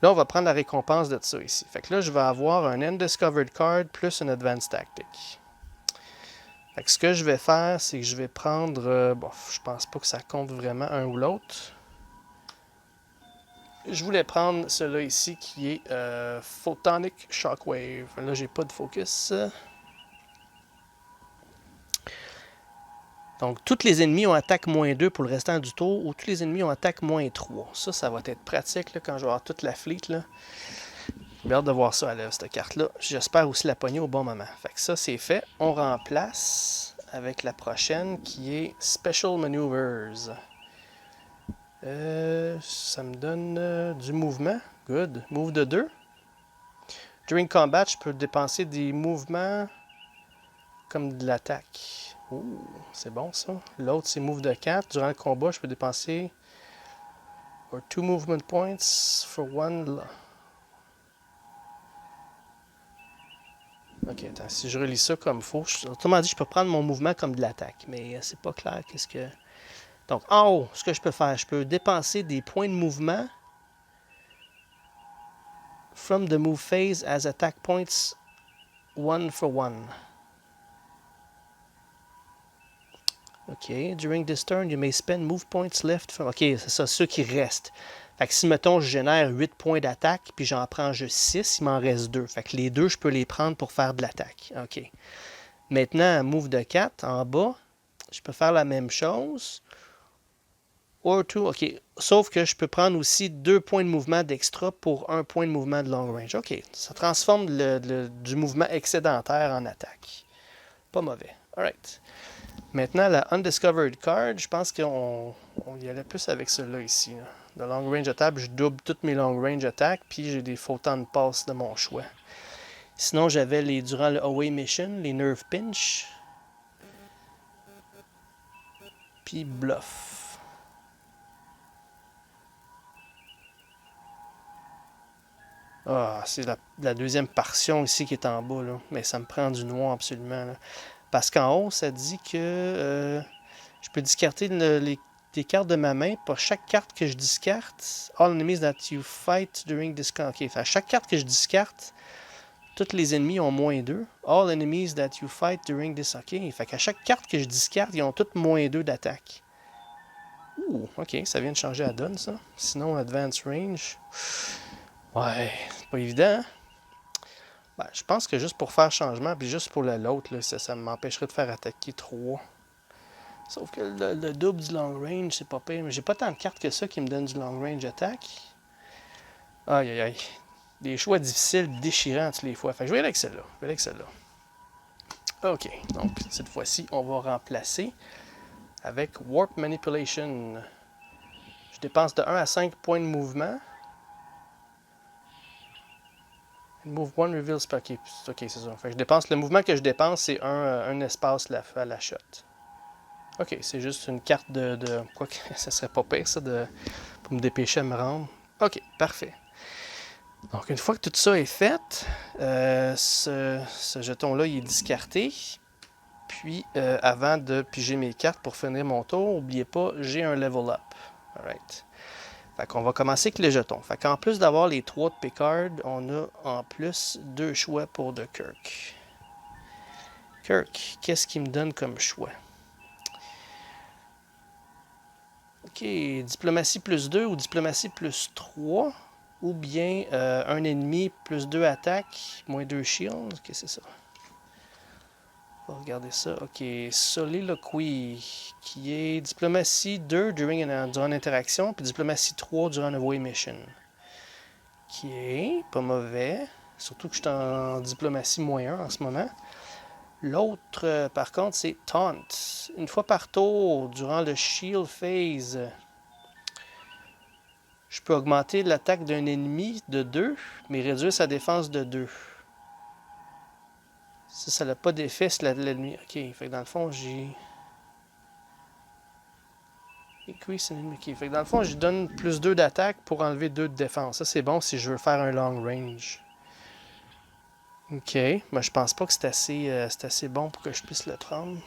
Là, on va prendre la récompense de ça ici. Fait que là, je vais avoir un Undiscovered Card plus un Advanced Tactic. Fait que ce que je vais faire, c'est que je vais prendre... bon, je pense pas que ça compte vraiment un ou l'autre. Je voulais prendre celui-là ici qui est Photonic Shockwave. Là, j'ai pas de focus. Donc, tous les ennemis ont attaque -2 pour le restant du tour, ou tous les ennemis ont attaque -3. Ça va être pratique là, quand je vais avoir toute la fleet. J'ai hâte de voir ça à l'œuvre, cette carte-là. J'espère aussi la pogner au bon moment. Fait que ça, c'est fait. On remplace avec la prochaine qui est Special Maneuvers. Ça me donne du mouvement. Good. Move de 2. During combat, je peux dépenser des mouvements comme de l'attaque. Ouh, c'est bon ça. L'autre, c'est move de 4. Durant le combat, je peux dépenser or 2 movement points for 1. Ok, attends, si je relis ça comme faut, autrement dit, je peux prendre mon mouvement comme de l'attaque, mais c'est pas clair qu'est-ce que... Donc, en haut, ce que je peux faire, je peux dépenser des points de mouvement from the move phase as attack points 1 for 1. OK. During this turn, you may spend move points left from... OK, c'est ça, ceux qui restent. Fait que si, mettons, je génère 8 points d'attaque, puis j'en prends juste 6, il m'en reste 2. Fait que les 2, je peux les prendre pour faire de l'attaque. OK. Maintenant, move de 4, en bas, je peux faire la même chose. Or 2, OK. Sauf que je peux prendre aussi 2 points de mouvement d'extra pour 1 point de mouvement de long range. OK. Ça transforme du mouvement excédentaire en attaque. Pas mauvais. Alright. Maintenant, la Undiscovered Card, je pense qu'on y allait plus avec celle-là ici. Là. De long range attack, je double toutes mes long range attaques, puis j'ai des Photon Pulse de mon choix. Sinon, j'avais durant le Away Mission, les Nerve Pinch, puis Bluff. Ah, c'est la deuxième portion ici qui est en bas, là. Mais ça me prend du noir absolument. Là. Parce qu'en haut, ça dit que je peux discarter des cartes de ma main. Pour chaque carte que je discarte, all enemies that you fight during this... OK, à chaque carte que je discarte, tous les ennemis ont -2. All enemies that you fight during this... OK, fait qu'à chaque carte que je discarte, ils ont toutes -2 d'attaque. Ouh, ok, ça vient de changer la donne, ça. Sinon, Advanced Range. Ouais, c'est pas évident, hein? Ben, je pense que juste pour faire changement, puis juste pour l'autre, là, ça m'empêcherait de faire attaquer 3. Sauf que le double du long range, c'est pas pire. Mais j'ai pas tant de cartes que ça qui me donnent du long range attaque. Aïe aïe aïe. Des choix difficiles, déchirants toutes les fois. Fait que je vais aller avec celle-là. Je vais aller avec celle-là. Ok, donc cette fois-ci, on va remplacer avec Warp Manipulation. Je dépense de 1 à 5 points de mouvement. Move 1 reveal spell. Ok, c'est ça. Fait que je dépense, le mouvement que je dépense, c'est un espace à la shot. Ok, c'est juste une carte de quoi que ça serait pas pire, ça, pour me dépêcher à me rendre. Ok, parfait. Donc, une fois que tout ça est fait, ce jeton-là, il est discarté. Puis, avant de piger mes cartes pour finir mon tour, n'oubliez pas, j'ai un level up. Alright. Fait qu'on va commencer avec les jetons. Fait qu'en plus d'avoir les 3 de Picard, on a en plus 2 choix pour de Kirk. Kirk, qu'est-ce qu'il me donne comme choix? Ok, diplomatie plus 2 ou diplomatie plus 3. Ou bien un ennemi plus 2 attaques, moins 2 shields. Ok, c'est ça. On va regarder ça. Ok, Soliloquy, qui est diplomatie 2 durant une interaction, puis diplomatie 3 durant une away mission. Qui est pas mauvais. Surtout que je suis en diplomatie moins 1 en ce moment. L'autre, par contre, c'est Taunt. Une fois par tour, durant le shield phase, je peux augmenter l'attaque d'un ennemi de 2, mais réduire sa défense de 2. Ça n'a pas d'effet sur l'ennemi. Ok, fait que dans le fond, j'ai... Increase an enemy. Ok, fait que dans le fond, je donne plus 2 d'attaque pour enlever 2 de défense. Ça, c'est bon si je veux faire un long range. Ok, mais je pense pas que c'est assez bon pour que je puisse le prendre.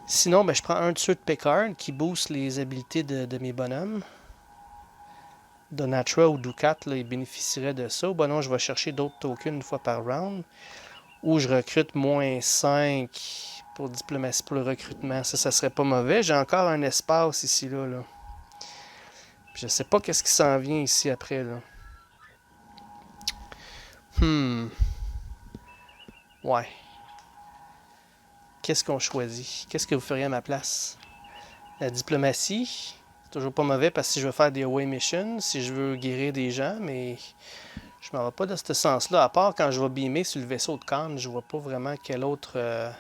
Sinon, ben, je prends un de ceux de Picard qui booste les habiletés de mes bonhommes. Donatra ou Ducat, là, ils bénéficieraient de ça. Ou ben non, je vais chercher d'autres tokens une fois par round. Ou je recrute moins 5 pour diplomatie pour le recrutement. Ça serait pas mauvais. J'ai encore un espace ici, là. Puis je sais pas qu'est-ce qui s'en vient ici après, là. Ouais. Qu'est-ce qu'on choisit? Qu'est-ce que vous feriez à ma place? La diplomatie, c'est toujours pas mauvais parce que si je veux faire des away missions, si je veux guérir des gens, mais je m'en vais pas dans ce sens-là. À part quand je vais beamer sur le vaisseau de Khan, je vois pas vraiment quelle autre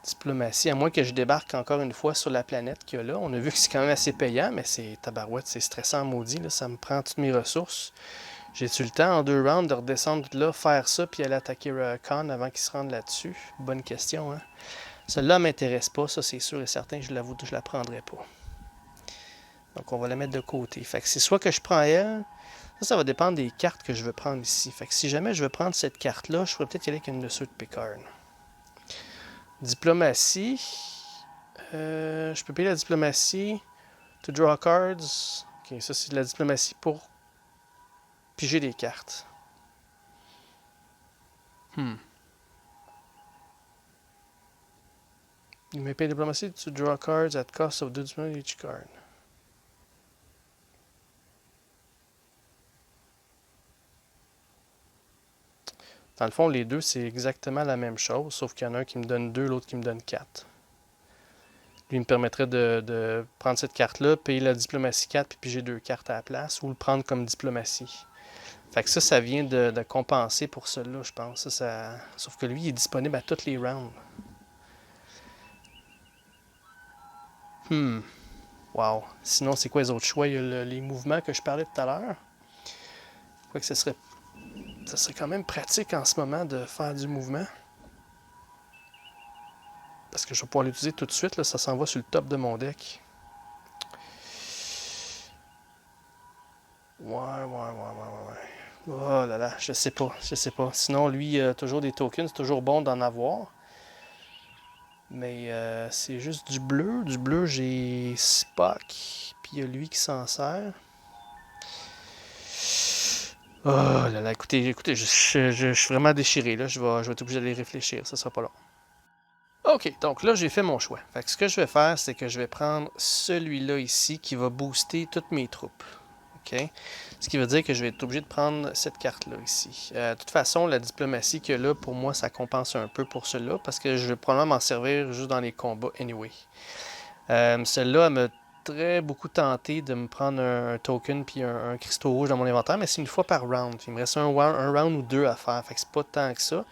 diplomatie, à moins que je débarque encore une fois sur la planète qu'il y a là. On a vu que c'est quand même assez payant, mais c'est tabarouette, c'est stressant maudit, là. Ça me prend toutes mes ressources. J'ai-tu le temps en 2 rounds de redescendre là, faire ça, puis aller attaquer Khan avant qu'il se rende là-dessus? Bonne question, hein? Celle-là m'intéresse pas, ça c'est sûr et certain, je l'avoue, je la prendrai pas. Donc on va la mettre de côté. Fait que c'est soit que je prends elle, ça va dépendre des cartes que je veux prendre ici. Fait que si jamais je veux prendre cette carte-là, je pourrais peut-être y aller avec une de ceux de Picard. Diplomatie. Je peux payer la diplomatie. To draw cards. Ok, ça c'est de la diplomatie pour piger des cartes. You may pay diplomacy to draw cards at cost of 2 diplomacy each card. Dans le fond, les deux, c'est exactement la même chose, sauf qu'il y en a un qui me donne 2, l'autre qui me donne 4. Lui, il me permettrait de prendre cette carte-là, payer la diplomatie 4, puis piger 2 cartes à la place, ou le prendre comme diplomatie. Fait que ça vient de compenser pour cela, je pense. Sauf que lui, il est disponible à tous les rounds. Wow. Sinon, c'est quoi les autres choix? Il y a les mouvements que je parlais tout à l'heure. Quoi que ça serait quand même pratique en ce moment de faire du mouvement. Parce que je vais pouvoir l'utiliser tout de suite. Là, ça s'en va sur le top de mon deck. Ouais. Oh là là, je sais pas. Sinon, lui, il a toujours des tokens. C'est toujours bon d'en avoir. Mais c'est juste du bleu. Du bleu, j'ai Spock. Puis il y a lui qui s'en sert. Oh là là, écoutez, je suis vraiment déchiré. Là. Je vais être obligé d'aller réfléchir. Ça sera pas long. OK, donc là, j'ai fait mon choix. Fait que ce que je vais faire, c'est que je vais prendre celui-là ici qui va booster toutes mes troupes. OK? Ce qui veut dire que je vais être obligé de prendre cette carte-là ici. De toute façon, la diplomatie qu'il y a là, pour moi, ça compense un peu pour cela, parce que je vais probablement m'en servir juste dans les combats anyway. Celle-là, elle m'a très beaucoup tenté de me prendre un token puis un cristaux rouge dans mon inventaire, mais c'est une fois par round. Il me reste un round ou deux à faire, fait que c'est pas tant que ça.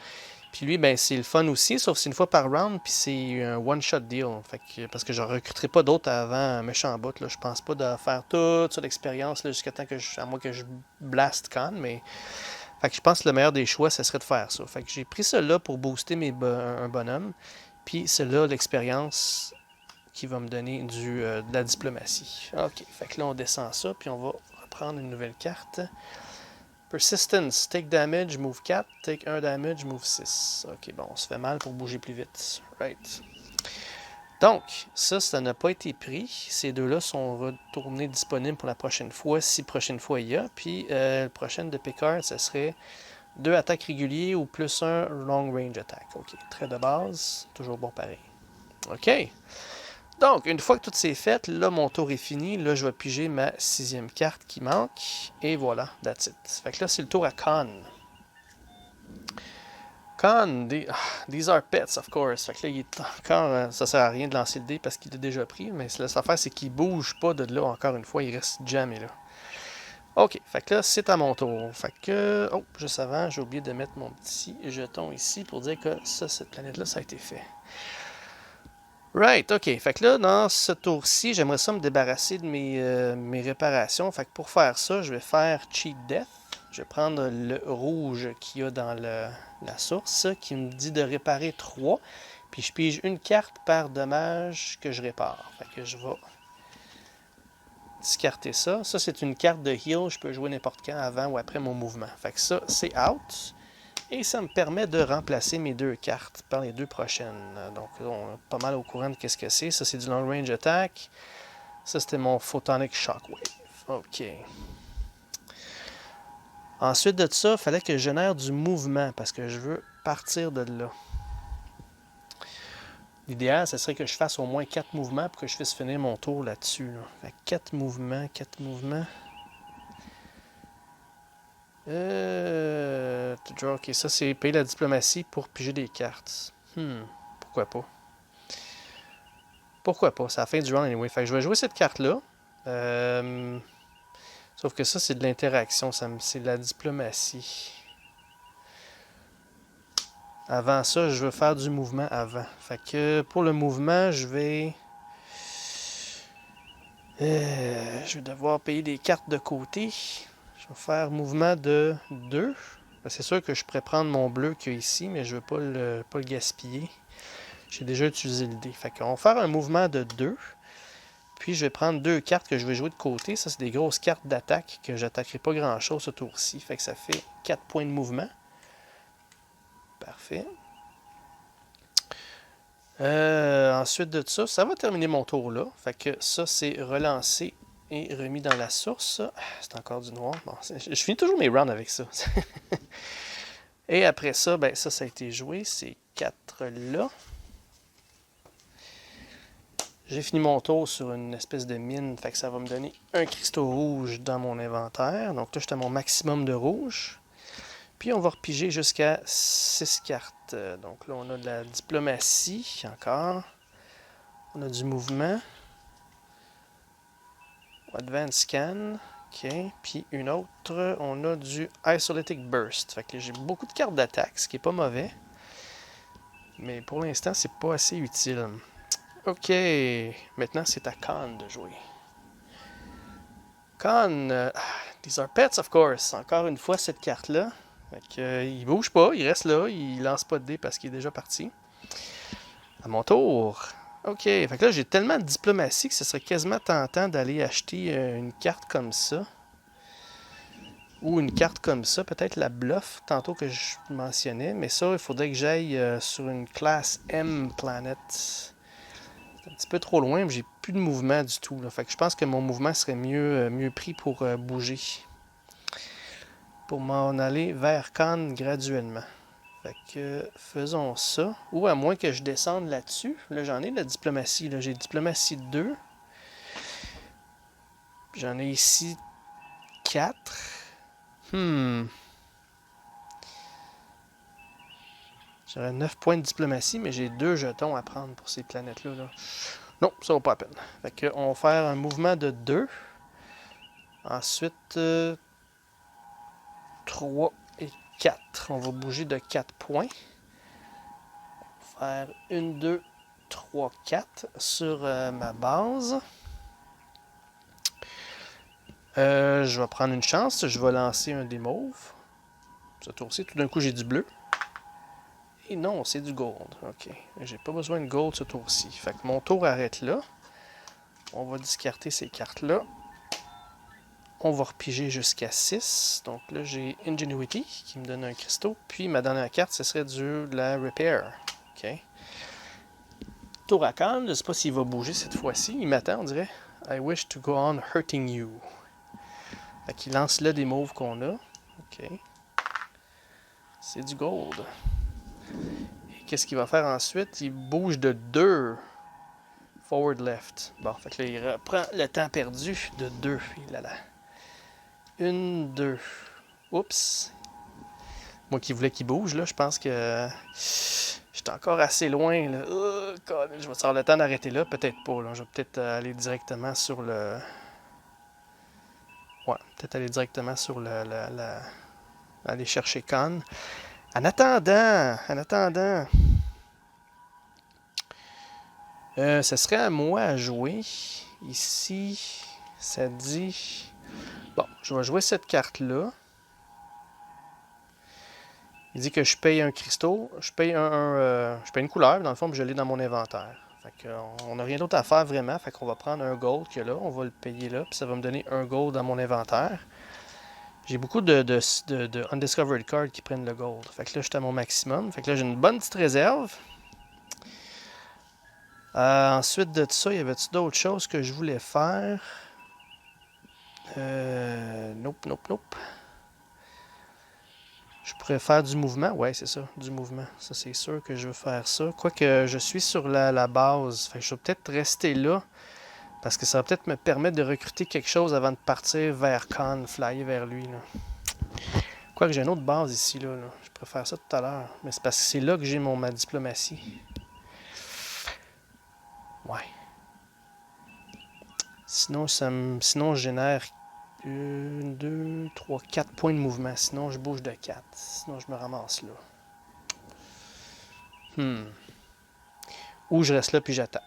Puis lui, ben c'est le fun aussi, sauf que c'est une fois par round, puis c'est un one-shot deal. Fait que, parce que je ne recruterai pas d'autres avant un méchant bout. Là. Je pense pas de faire toute cette expérience jusqu'à temps que à moins que je blast Khan, mais. Fait que je pense que le meilleur des choix, ce serait de faire ça. Fait que j'ai pris cela pour booster un bonhomme. Puis cela, l'expérience qui va me donner de la diplomatie. Ok, fait que là on descend ça, puis on va reprendre une nouvelle carte. Persistence, take damage, move 4, take 1 damage, move 6. Ok, bon, on se fait mal pour bouger plus vite. Right. Donc, ça n'a pas été pris. Ces deux-là sont retournés disponibles pour la prochaine fois, si prochaine fois il y a. Puis, le prochain de Picard, ce serait 2 attaques réguliers ou plus 1 long range attack. Ok, trait de base, toujours bon pareil. Ok. Donc, une fois que tout c'est fait, là, mon tour est fini. Là, je vais piger ma 6e carte qui manque. Et voilà, that's it. Fait que là, c'est le tour à Khan. Khan, these are pets, of course. Fait que là, il est encore. Ça sert à rien de lancer le dé parce qu'il est déjà pris. Mais cette affaire, c'est qu'il bouge pas de là encore une fois. Il reste jamais là. Ok, fait que là, c'est à mon tour. Fait que. Oh, juste avant, j'ai oublié de mettre mon petit jeton ici pour dire que ça, cette planète-là, ça a été fait. Right, ok. Fait que là, dans ce tour-ci, j'aimerais ça me débarrasser de mes réparations. Fait que pour faire ça, je vais faire Cheat Death. Je vais prendre le rouge qu'il y a dans la source, qui me dit de réparer 3. Puis je pige une carte par dommage que je répare. Fait que je vais discarter ça. Ça, c'est une carte de heal. Je peux jouer n'importe quand avant ou après mon mouvement. Fait que ça, c'est out. Et ça me permet de remplacer mes 2 cartes par les 2 prochaines. Donc là, on est pas mal au courant de qu'est-ce que c'est. Ça, c'est du long range attack. Ça, c'était mon Photonic Shockwave. OK. Ensuite de ça, il fallait que je génère du mouvement parce que je veux partir de là. L'idéal, ce serait que je fasse au moins 4 mouvements pour que je puisse finir mon tour là-dessus. Là. Fait 4 mouvements, 4 mouvements. Ok, ça c'est payer la diplomatie pour piger des cartes. Pourquoi pas? Pourquoi pas? C'est la fin du round anyway. Fait que je vais jouer cette carte-là. Sauf que ça, c'est de l'interaction. C'est de la diplomatie. Avant ça, je veux faire du mouvement avant. Fait que pour le mouvement, je vais devoir payer des cartes de côté. Je vais faire mouvement de 2. C'est sûr que je pourrais prendre mon bleu qu'il y a ici, mais je ne veux pas le gaspiller. J'ai déjà utilisé le dé. Fait qu'on va faire un mouvement de 2. Puis je vais prendre 2 cartes que je vais jouer de côté. Ça, c'est des grosses cartes d'attaque que j'attaquerai pas grand-chose ce tour-ci. Fait que ça fait 4 points de mouvement. Parfait. Ensuite de ça, ça va terminer mon tour là. Fait que ça, c'est relancé et remis dans la source. C'est encore du noir. Bon, je finis toujours mes rounds avec ça. Et après ça, ben ça a été joué. Ces 4-là. J'ai fini mon tour sur une espèce de mine. Fait que ça va me donner un cristaux rouge dans mon inventaire. Donc là, j'étais à mon maximum de rouge. Puis on va repiger jusqu'à 6 cartes. Donc là, on a de la diplomatie encore. On a du mouvement. Advanced Scan. OK. Puis une autre, on a du Isolatic Burst. Fait que j'ai beaucoup de cartes d'attaque, ce qui est pas mauvais. Mais pour l'instant, c'est pas assez utile. OK. Maintenant, c'est à Khan de jouer. Khan, these are pets, of course. Encore une fois, cette carte-là. Fait que, il bouge pas, il reste là, il lance pas de dés parce qu'il est déjà parti. À mon tour. Ok, fait que là j'ai tellement de diplomatie que ce serait quasiment tentant d'aller acheter une carte comme ça. Ou une carte comme ça, peut-être la bluff, tantôt que je mentionnais. Mais ça, il faudrait que j'aille sur une classe M planet. C'est un petit peu trop loin, mais j'ai plus de mouvement du tout. Là. Fait que je pense que mon mouvement serait mieux pris pour bouger. Pour m'en aller vers Khan graduellement. Fait que faisons ça. Ou à moins que je descende là-dessus. Là, j'en ai de la diplomatie. J'ai diplomatie 2. J'en ai ici 4. J'aurais 9 points de diplomatie, mais j'ai 2 jetons à prendre pour ces planètes-là. Là. Non, ça vaut pas la peine. Fait que on va faire un mouvement de 2. Ensuite, 3 et 4. On va bouger de 4 points. On va faire 1, 2, 3, 4 sur ma base. Je vais prendre une chance. Je vais lancer un des mauves. Ce tour-ci, tout d'un coup, j'ai du bleu. Et non, c'est du gold. Ok. J'ai pas besoin de gold ce tour-ci. Fait que mon tour arrête là. On va discarter ces cartes-là. On va repiger jusqu'à 6. Donc là, j'ai Ingenuity qui me donne un cristaux. Puis ma dernière carte, ce serait de la Repair. OK. Tour à Khan, je ne sais pas s'il va bouger cette fois-ci. Il m'attend, on dirait. I wish to go on hurting you. Fait qu'il lance là des moves qu'on a. OK. C'est du gold. Et qu'est-ce qu'il va faire ensuite? Il bouge de 2. Forward left. Bon, fait que là, il reprend le temps perdu de 2. Là, là. 1, 2. Oups. Moi qui voulais qu'il bouge, là, je pense que j'étais encore assez loin. Là. Je vais avoir le temps d'arrêter là. Peut-être pas. Là. Je vais peut-être aller directement sur le... Ouais, peut-être aller directement sur aller chercher Khan. En attendant, ce serait à moi à jouer. Ici, ça dit... Bon, je vais jouer cette carte-là. Il dit que je paye un cristaux, je paye je paye une couleur, dans le fond, je l'ai dans mon inventaire. Fait qu'on n'a rien d'autre à faire vraiment, fait qu'on va prendre un gold qu'il y a là, on va le payer là, puis ça va me donner un gold dans mon inventaire. J'ai beaucoup de undiscovered cards qui prennent le gold. Fait que là, je suis à mon maximum. Fait que là, j'ai une bonne petite réserve. Ensuite de ça, il y avait-tu d'autres choses que je voulais faire? Nope. Je pourrais faire du mouvement. Ouais, c'est ça, du mouvement. Ça, c'est sûr que je veux faire ça. Quoique je suis sur la base. Fait que je vais peut-être rester là. Parce que ça va peut-être me permettre de recruter quelque chose avant de partir vers Khan, flyer vers lui. Là. Quoique j'ai une autre base ici. Là. Je préfère ça tout à l'heure. Mais c'est parce que c'est là que j'ai ma diplomatie. Ouais. Sinon, sinon je génère 1, 2, 3, 4 points de mouvement. Sinon, je bouge de 4. Sinon, je me ramasse là. Ou je reste là puis j'attends.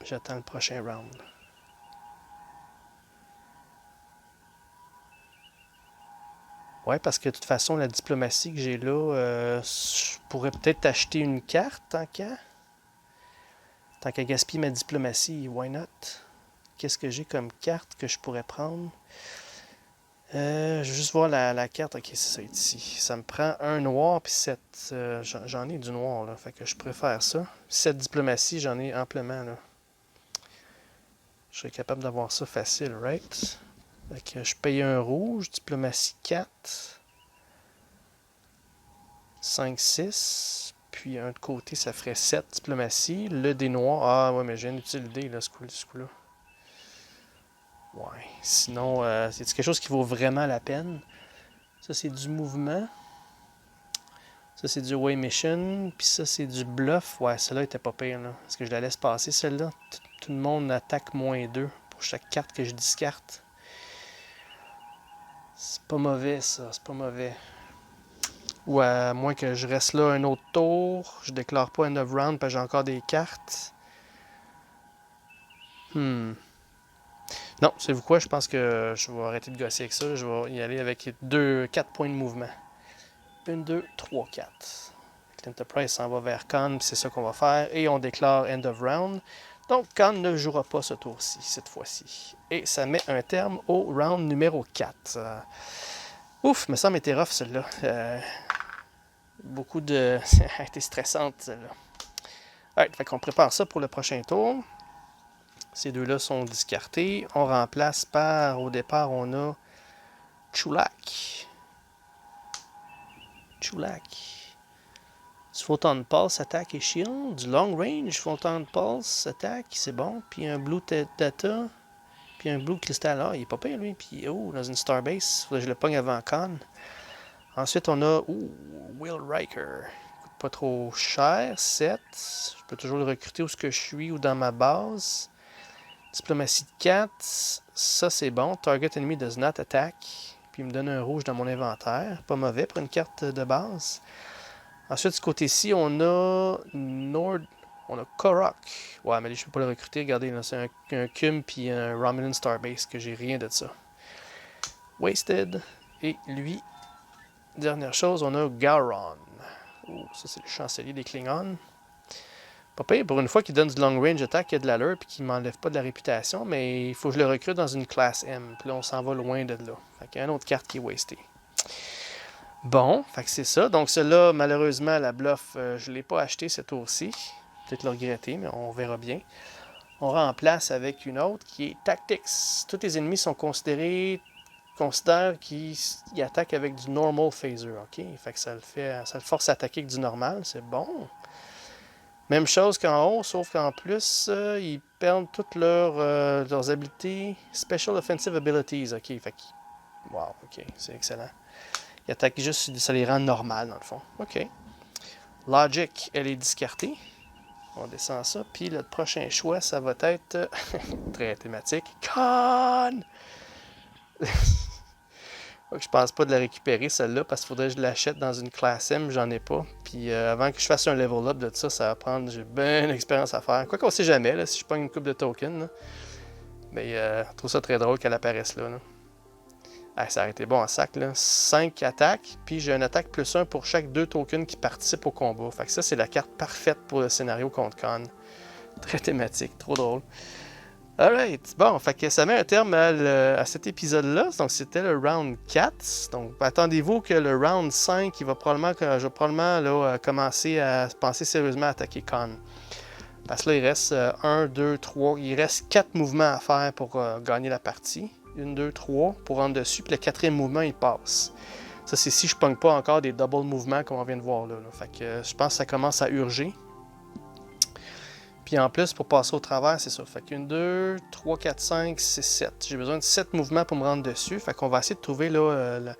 J'attends le prochain round. Ouais, parce que de toute façon, la diplomatie que j'ai là, je pourrais peut-être acheter une carte tant qu'à. Tant qu'à gaspiller ma diplomatie, why not? Qu'est-ce que j'ai comme carte que je pourrais prendre? Je vais juste voir la carte. Ok, c'est ça ici. Ça me prend un noir puis 7. J'en ai du noir, là. Fait que je préfère ça. 7 diplomatie, j'en ai amplement, là. Je serais capable d'avoir ça facile, right? Fait que je paye un rouge, diplomatie 4. 5, 6. Puis un de côté, ça ferait 7 diplomatie. Le dé noir. Ah ouais, mais j'ai un utile dé, là, ce coup-là. Ouais. Sinon, c'est quelque chose qui vaut vraiment la peine. Ça, c'est du mouvement. Ça, c'est du Way Mission. Puis ça, c'est du bluff. Ouais, celle-là était pas pire, là. Est-ce que je la laisse passer, celle-là? Tout le monde attaque -2 pour chaque carte que je discarte. C'est pas mauvais, ça. C'est pas mauvais. Ou à moins que je reste là un autre tour. Je déclare pas end of round parce que j'ai encore des cartes. Non, savez-vous quoi? Je pense que je vais arrêter de gosser avec ça. Je vais y aller avec 4 points de mouvement. 1, 2, 3, 4. L'Enterprise s'en va vers Khan, c'est ça qu'on va faire. Et on déclare end of round. Donc, Khan ne jouera pas ce tour-ci, cette fois-ci. Et ça met un terme au round numéro 4. Ouf, me semble était rough, celle-là. Beaucoup de... Elle a été stressante, celle-là. Alright, fait qu'on prépare ça pour le prochain tour. Ces deux-là sont discartés. On remplace par, au départ, on a Chulak. Du Photon Pulse, attaque et shield. Du Long Range, Photon Pulse, attaque, c'est bon. Puis un Blue Data. Puis un Blue Crystal. Ah, il est pas pire lui. Puis dans une Starbase. Faudrait que je le pogne avant Con. Ensuite, on a Will Riker. Coûte pas trop cher. 7. Je peux toujours le recruter où je suis ou dans ma base. Diplomatie de 4. Ça, c'est bon. Target enemy does not attack. Puis il me donne un rouge dans mon inventaire. Pas mauvais pour une carte de base. Ensuite, du côté-ci, on a on a Korok. Ouais, mais je peux pas le recruter. Regardez, c'est un Cum puis un Romulan Starbase que j'ai rien de ça. Wasted. Et lui, dernière chose, on a Gowron. Ça, c'est le chancelier des Klingons. Pas pire, pour une fois qu'il donne du long range attack, il y a de l'allure puis qu'il m'enlève pas de la réputation, mais il faut que je le recrute dans une classe M. Puis là, on s'en va loin de là. Fait qu'il y a une autre carte qui est wastée. Bon, fait que c'est ça. Donc, celle-là, malheureusement, la bluff, je ne l'ai pas acheté ce tour-ci. Peut-être le regretter, mais on verra bien. On remplace avec une autre qui est Tactics. Tous les ennemis sont considèrent qu'ils attaquent avec du normal phaser. OK? Fait que ça le force à attaquer avec du normal. C'est bon. Même chose qu'en haut, sauf qu'en plus, ils perdent toutes leurs habilités. Special Offensive Abilities. OK, fait que... Wow, OK, c'est excellent. Ils attaquent juste, ça les rend normales, dans le fond. OK. Logic, elle est discartée. On descend ça. Puis le prochain choix, ça va être... très thématique. Con! Je pense pas de la récupérer, celle-là, parce qu'il faudrait que je l'achète dans une classe M, j'en ai pas. Puis avant que je fasse un level up de ça, ça va prendre... J'ai bien d'expérience à faire. Quoi qu'on sait jamais, là, si je prends une coupe de tokens. Là. Mais je trouve ça très drôle qu'elle apparaisse là. Ah, ça aurait été bon en sac, là. 5 attaques, puis j'ai une attaque plus 1 pour chaque 2 tokens qui participent au combat. Fait que ça, c'est la carte parfaite pour le scénario contre Con. Très thématique, trop drôle. Alright, bon, fait que ça met un terme à cet épisode-là. Donc, c'était le round 4. Donc, attendez-vous que le round 5, je vais probablement là, commencer à penser sérieusement à attaquer Con. Parce que là, il reste 1, 2, 3, il reste 4 mouvements à faire pour gagner la partie. 1, 2, 3 pour rentrer dessus, puis le 4e mouvement, il passe. Ça, c'est si je pogne pas encore des double mouvements comme on vient de voir là. Fait que je pense que ça commence à urger. Puis en plus, pour passer au travers, c'est ça. Fait que 1, 2, 3, 4, 5, 6, 7. J'ai besoin de 7 mouvements pour me rendre dessus. Fait qu'on va essayer de trouver là...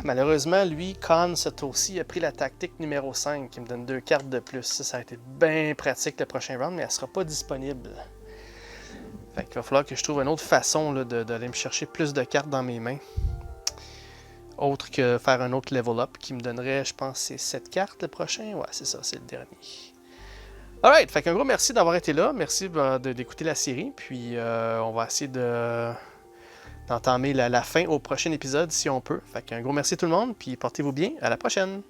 malheureusement, lui, Con, ce tour-ci, a pris la tactique numéro 5 qui me donne 2 cartes de plus. Ça a été bien pratique le prochain round, mais elle ne sera pas disponible. Fait qu'il va falloir que je trouve une autre façon d'aller me chercher plus de cartes dans mes mains. Autre que faire un autre level up qui me donnerait, je pense, c'est 7 cartes le prochain. Ouais, c'est ça, c'est le dernier. Alright, fait qu'un gros merci d'avoir été là. Merci d'écouter la série. Puis on va essayer d'entamer la fin au prochain épisode si on peut. Fait qu'un gros merci tout le monde. Puis portez-vous bien. À la prochaine.